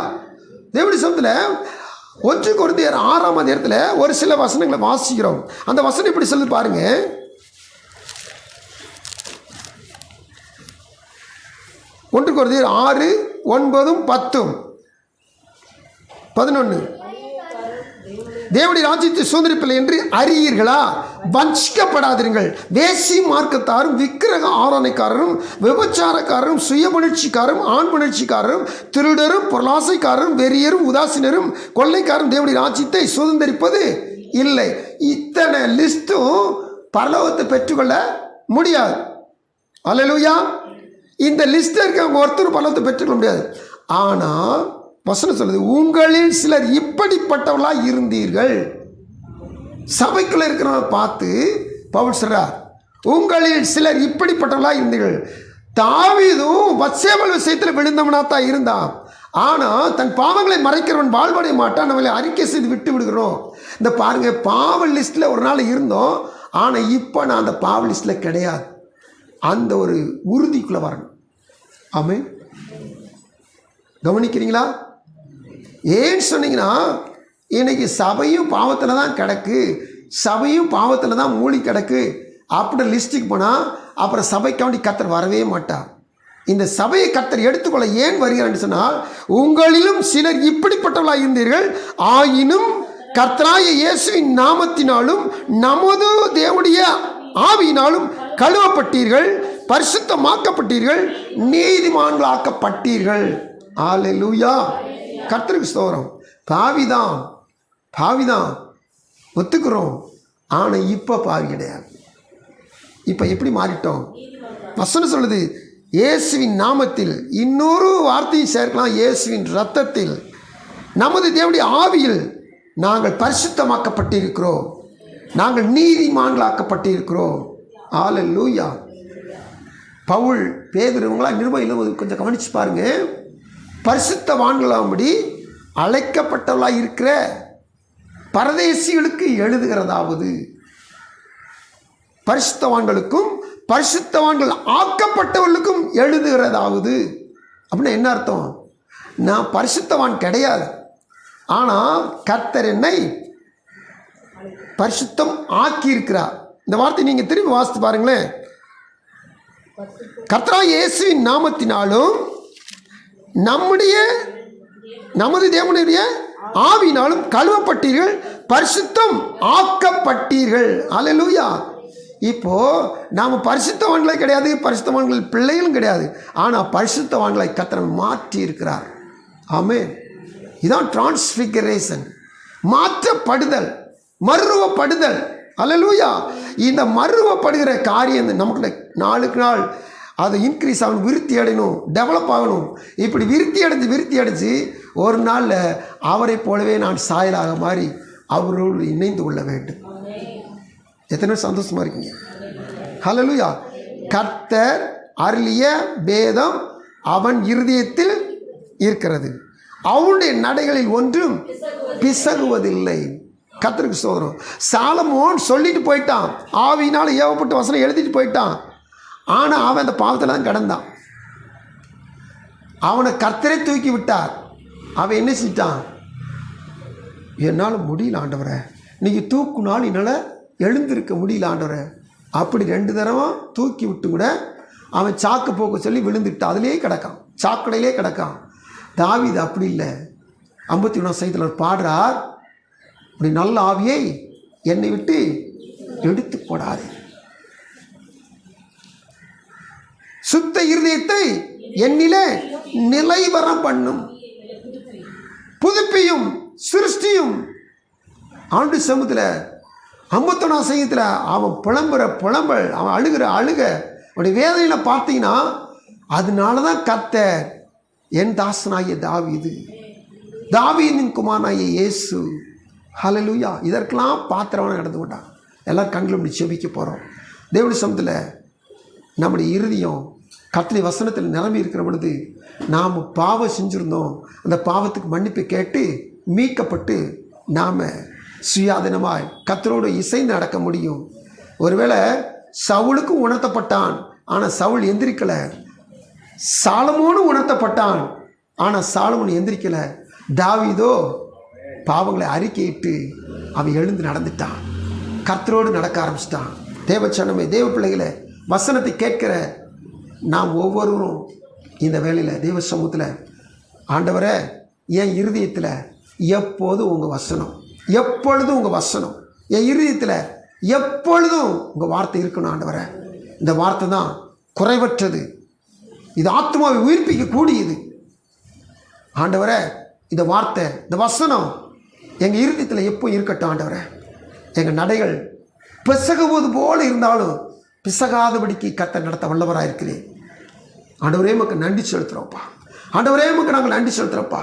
தேவனுடைய சமூகத்தில் 1 கொரிந்தியர் 6ஆம் அதிகாரத்தில் ஒரு சில வசனங்களை வாசிக்கிறோம். அந்த வசனம் இப்படி சொல்லி பாருங்க. 1 கொரிந்தியர் 6, 9, 10, 11. தேவனுடைய ராஜ்யத்தை சுதந்திரிப்பில்லை என்று அறியீர்களா? வஞ்சிக்கப்படாதீர்கள். வேசி மார்க்கத்தாரும் விக்கிரக ஆராதனைக்காரரும் விபச்சாரக்காரரும் சுயபுணர்ச்சிக்காரரும் ஆண் புணர்ச்சிக்காரரும் திருடரும் பொருளாசைக்காரரும் வெறியரும் உதாசீனரும் கொள்ளைக்காரரும் தேவனுடைய ராஜ்யத்தை சுதந்திரிப்பது இல்லை. இத்தனை லிஸ்ட்டும் பரலோகத்தை பெற்றுக்கொள்ள முடியாது. அல்லேலூயா. இந்த லிஸ்ட் இருக்கவங்க ஒருத்தர் பரலோகத்தை பெற்றுக்கொள்ள முடியாது. ஆனால் வசனம் சொல்லுது, உங்களில் சிலர் இப்படிப்பட்டவர்களாக இருந்தீர்கள். சபைக்குள்ள இருக்கிறவங்க பார்த்து பவுல் சொல்றார், உங்களில் சிலர் இப்படிப்பட்டவர்களாக இருந்தீர்கள். தாவீதும் வத்சேபல் விஷயத்தில் விழுந்தவனா தான் இருந்தான். ஆனால் தன் பாவங்களை மறைக்கிறவன் வாழ்வடைய மாட்டான், நம்மளை அறிக்கை செய்து விட்டு விடுகிறோம். இந்த பாருங்க, பாவ லிஸ்ட்டில் ஒரு நாள் இருந்தோம், ஆனால் இப்போ நான் அந்த பாவ லிஸ்ட்டில் கிடையாது. அந்த ஒரு உறுதிக்குள்ளே வரணும். ஆமென். கவனிக்கிறீங்களா? ஏன்னு சொன்னீங்கன்னா, இன்னைக்கு சபையும் பாவத்தில் தான் கிடக்கு, சபையும் பாவத்தில் தான் மூழ்கி கிடக்கு. அப்படி லிஸ்ட்டுக்கு போனால் அப்புறம் சபைக்காண்டி கர்த்தர் வரவே மாட்டார். இந்த சபையை கர்த்தர் எடுத்துக்கொள்ள ஏன் வருகிறான்னு சொன்னால், உங்களிலும் சிலர் இப்படிப்பட்டவர்களாக இருந்தீர்கள், ஆயினும் கர்த்தராகிய இயேசுவின் நாமத்தினாலும் நமது தேவனுடைய ஆவியினாலும் கழுவப்பட்டீர்கள், பரிசுத்தமாக்கப்பட்டீர்கள், நீதிமான்களாக்கப்பட்டீர்கள். அல்லேலூயா. கர்த்தருக்கு ஸ்தோத்திரம். பாவிதான் ஒத்துக்கிறோம், ஆனால் இப்போ பாவி கிடையாது. இப்போ எப்படி மாறிட்டோம்? வசனம் சொல்லுது, இயேசுவின் நாமத்தில், இன்னொரு வார்த்தையை சேர்க்கலாம், இயேசுவின் இரத்தத்தில், நமது தேவனுடைய ஆவியில் நாங்கள் பரிசுத்தமாக்கப்பட்டிருக்கிறோம், நாங்கள் நீதிமான்களாக்கப்பட்டிருக்கிறோம். அல்லேலூயா. பவுல் பேதுருவங்களா நிருபையில் கொஞ்சம் கவனிச்சு பாருங்க. பரிசுத்தவான்களாகும்படி அழைக்கப்பட்டவர்களாக இருக்கிற பரதேசிகளுக்கு எழுதுகிறதாவது, பரிசுத்தவான்களுக்கும் பரிசுத்தவான்கள் ஆக்கப்பட்டவர்களுக்கும் எழுதுகிறதாவது. அப்படின்னா என்ன அர்த்தம்? நான் பரிசுத்தவான் கிடையாது, ஆனால் கர்த்தர் என்னை பரிசுத்தம் ஆக்கியிருக்கிறார். இந்த வார்த்தை நீங்கள் திரும்பி வாசித்து பாருங்களேன். கர்த்தராகிய இயேசுவின் நாமத்தினாலும் நமது தேவனுடைய ஆவியினாலும் கழுவப்பட்டீர்கள், பரிசுத்தம் ஆக்கப்பட்டீர்கள். அல்லேலூயா. இப்போ நாம் பரிசுத்தவான்களே கிடையாது, பரிசுத்தவான்கள் பிள்ளைகளும் கிடையாது, ஆனால் பரிசுத்தவான்களை கர்த்தர் மாற்றி இருக்கிறார். ஆமென். இதான் டிரான்ஸ்பிகரேஷன், மாற்றப்படுதல், மறுரூபப்படுதல். அல்லேலூயா. இந்த மறுரூபப்படுகிற காரியம் நமக்கு நாளுக்கு நாள் அது இன்க்ரீஸ் ஆகணும், விருத்தி அடையணும், டெவலப் ஆகணும். இப்படி விருத்தி அடைஞ்சு ஒரு நாளில் அவரை போலவே நான் சாயலாக மாறி அவரோடு இணைந்து கொள்ள வேண்டும். எத்தனை பேர் சந்தோஷமா இருக்கீங்க? ஹல்லேலூயா. கர்த்தர் அருளிய வேதம் அவன் இருதயத்தில் இருக்கிறது, அவனுடைய நடைகளில் ஒன்றும் பிசகுவதில்லை. கர்த்தருக்கு ஸ்தோத்திரம். சாலமோன் சொல்லிட்டு போயிட்டான், ஆவியினால் ஏவப்பட்ட வசனம் எழுதிட்டு போயிட்டான். ஆனால் அவன் அந்த பாவத்தில் தான் கிடந்தான். அவனை கர்த்தரை தூக்கி விட்டார். அவன் என்ன செஞ்சிட்டான்? என்னால் முடியல ஆண்டவரே, நீங்கள் தூக்குனால் என்னால் எழுந்திருக்க முடியல ஆண்டவரே. அப்படி 2 தடவை தூக்கி விட்டு கூட அவன் சாக்கு போக்க சொல்லி விழுந்துட்டு அதிலே கிடக்கான், சாக்கடையிலே கிடக்கான். தாவீது அப்படி இல்லை. 51 சங்கீதத்தில் பாடுறார், அப்படி நல்ல ஆவியை என்னை விட்டு எடுத்து போடாது, சுத்த இருதயத்தை என்னிலே நிலைவரம் பண்ணும், புதுப்பியும் சிருஷ்டியும். ஆண்டு சமூகத்தில் 51 சங்கீதத்தில் அவன் புலம்பல், அவன் அழுகிற அழுக, அவனுடைய வேதனையில் பார்த்தீங்கன்னா, அதனால தான் கர்த்தர் என் தாசனாகிய தாவீது, தாவீதின் குமாரனாகிய இயேசு, ஹல்லேலூயா, இதற்கெல்லாம் பாத்திரமான நடந்து கொண்டான். எல்லாம் கண்களை இப்படி செபிக்க போகிறோம். தேவனுடைய சமூகத்தில் நம்முடைய இருதயம் கர்த்தருடைய வசனத்தில் நிரம்பி இருக்கிற பொழுது, நாம் பாவம் செஞ்சுருந்தோம், அந்த பாவத்துக்கு மன்னிப்பு கேட்டு மீட்கப்பட்டு நாம் சுயாதீனமாய் கர்த்தரோடு இசைந்து நடக்க முடியும். ஒருவேளை சவுலுக்கும் உணர்த்தப்பட்டான், ஆனால் சவுல் எந்திரிக்கலை. சாலமோனும் உணர்த்தப்பட்டான், ஆனால் சாலமோன் எந்திரிக்கலை. தாவீதோ பாவங்களை அறிக்கையிட்டு அவன் எழுந்து நடந்துட்டான், கர்த்தரோடு நடக்க ஆரம்பிச்சிட்டான். தேவச்சனமே, தேவ பிள்ளைகளை, வசனத்தை கேட்கிற நாம் ஒவ்வொருவரும் இந்த வேளையில் தேவ சமூகத்தில், ஆண்டவரே என் இருதயத்தில் எப்போதும் உங்கள் வசனம், எப்பொழுதும் உங்கள் வசனம் என் இருதயத்தில் எப்பொழுதும் உங்கள் வார்த்தை இருக்கணும் ஆண்டவரே. இந்த வார்த்தை தான் குறைவற்றது, இது ஆத்மாவை உயிர்ப்பிக்கக்கூடியது. ஆண்டவரே இந்த வார்த்தை, இந்த வசனம் எங்கள் இருதயத்தில் எப்போ இருக்கட்டும் ஆண்டவரே. எங்கள் நடைகள் பிசகுவது போல இருந்தாலும் பிசகாதபடிக்கு கர்த்தர் நடத்த வல்லவராக இருக்கிறேன். ஆண்டவரே உமக்கு நன்றி செலுத்துகிறோப்பா. ஆண்டவரே உமக்கு நாங்கள் நன்றி செலுத்துகிறோப்பா.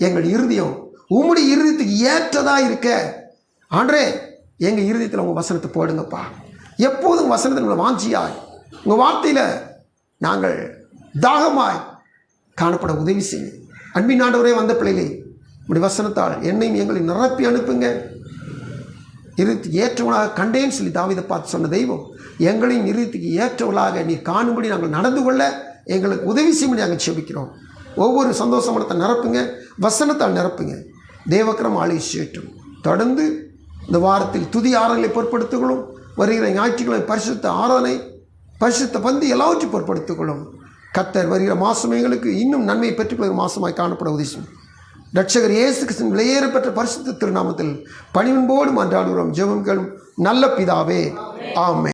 எங்கள் இருதயம் உம்முடைய இருதயத்துக்கு ஏற்றதாக இருக்க ஆண்டரே, எங்கள் இருதயத்தில் உங்கள் வசனத்தை போடுங்கப்பா. எப்போதும் வசனத்தை நம்மளை வாஞ்சியாய், உங்கள் வார்த்தையில் நாங்கள் தாகமாய் காணப்பட உதவி செய்யுங்க. அன்பின் ஆண்டவரே, வந்த பிள்ளைகளே, உடைய வசனத்தால் என்னையும் எங்களை நிரப்பி அனுப்புங்க. இருதயத்துக்கு ஏற்றவளாக கண்டேன்னு சொல்லி தாவீதை பார்த்து சொன்ன தெய்வம், எங்களையும் இருதயத்துக்கு ஏற்றவளாக நீ காணும்படி நாங்கள் நடந்து கொள்ள எங்களுக்கு உதவி செய்யும்படி நாங்கள் செபிக்கிறோம். ஒவ்வொரு சந்தோஷமானத்தை நிரப்புங்க, வசனத்தால் நிரப்புங்க. தேவக்கிரம் ஆலய சேட்டும் தொடர்ந்து இந்த வாரத்தில் துதி ஆராதனை பொருட்படுத்திக்கொள்ளும். வருகிற ஞாயிற்றுக்கிழமை பரிசுத்த ஆராதனை, பரிசுத்த பந்தி எல்லாவற்றையும் பொருட்படுத்திக்கொள்ளும். கர்த்தர் வருகிற மாதம் எங்களுக்கு இன்னும் நன்மையை பெற்றுக்கொள்கிற மாதமாய் காணப்பட உதவி செய்யும். ரட்சகர் இயேசு கிறிஸ்துவின் விலையேற பெற்ற பரிசுத்த திருநாமத்தில் பணிவன்போடு மன்றாடுகிறோம். ஜெபம் கேளும் நல்ல பிதாவே, ஆமென்.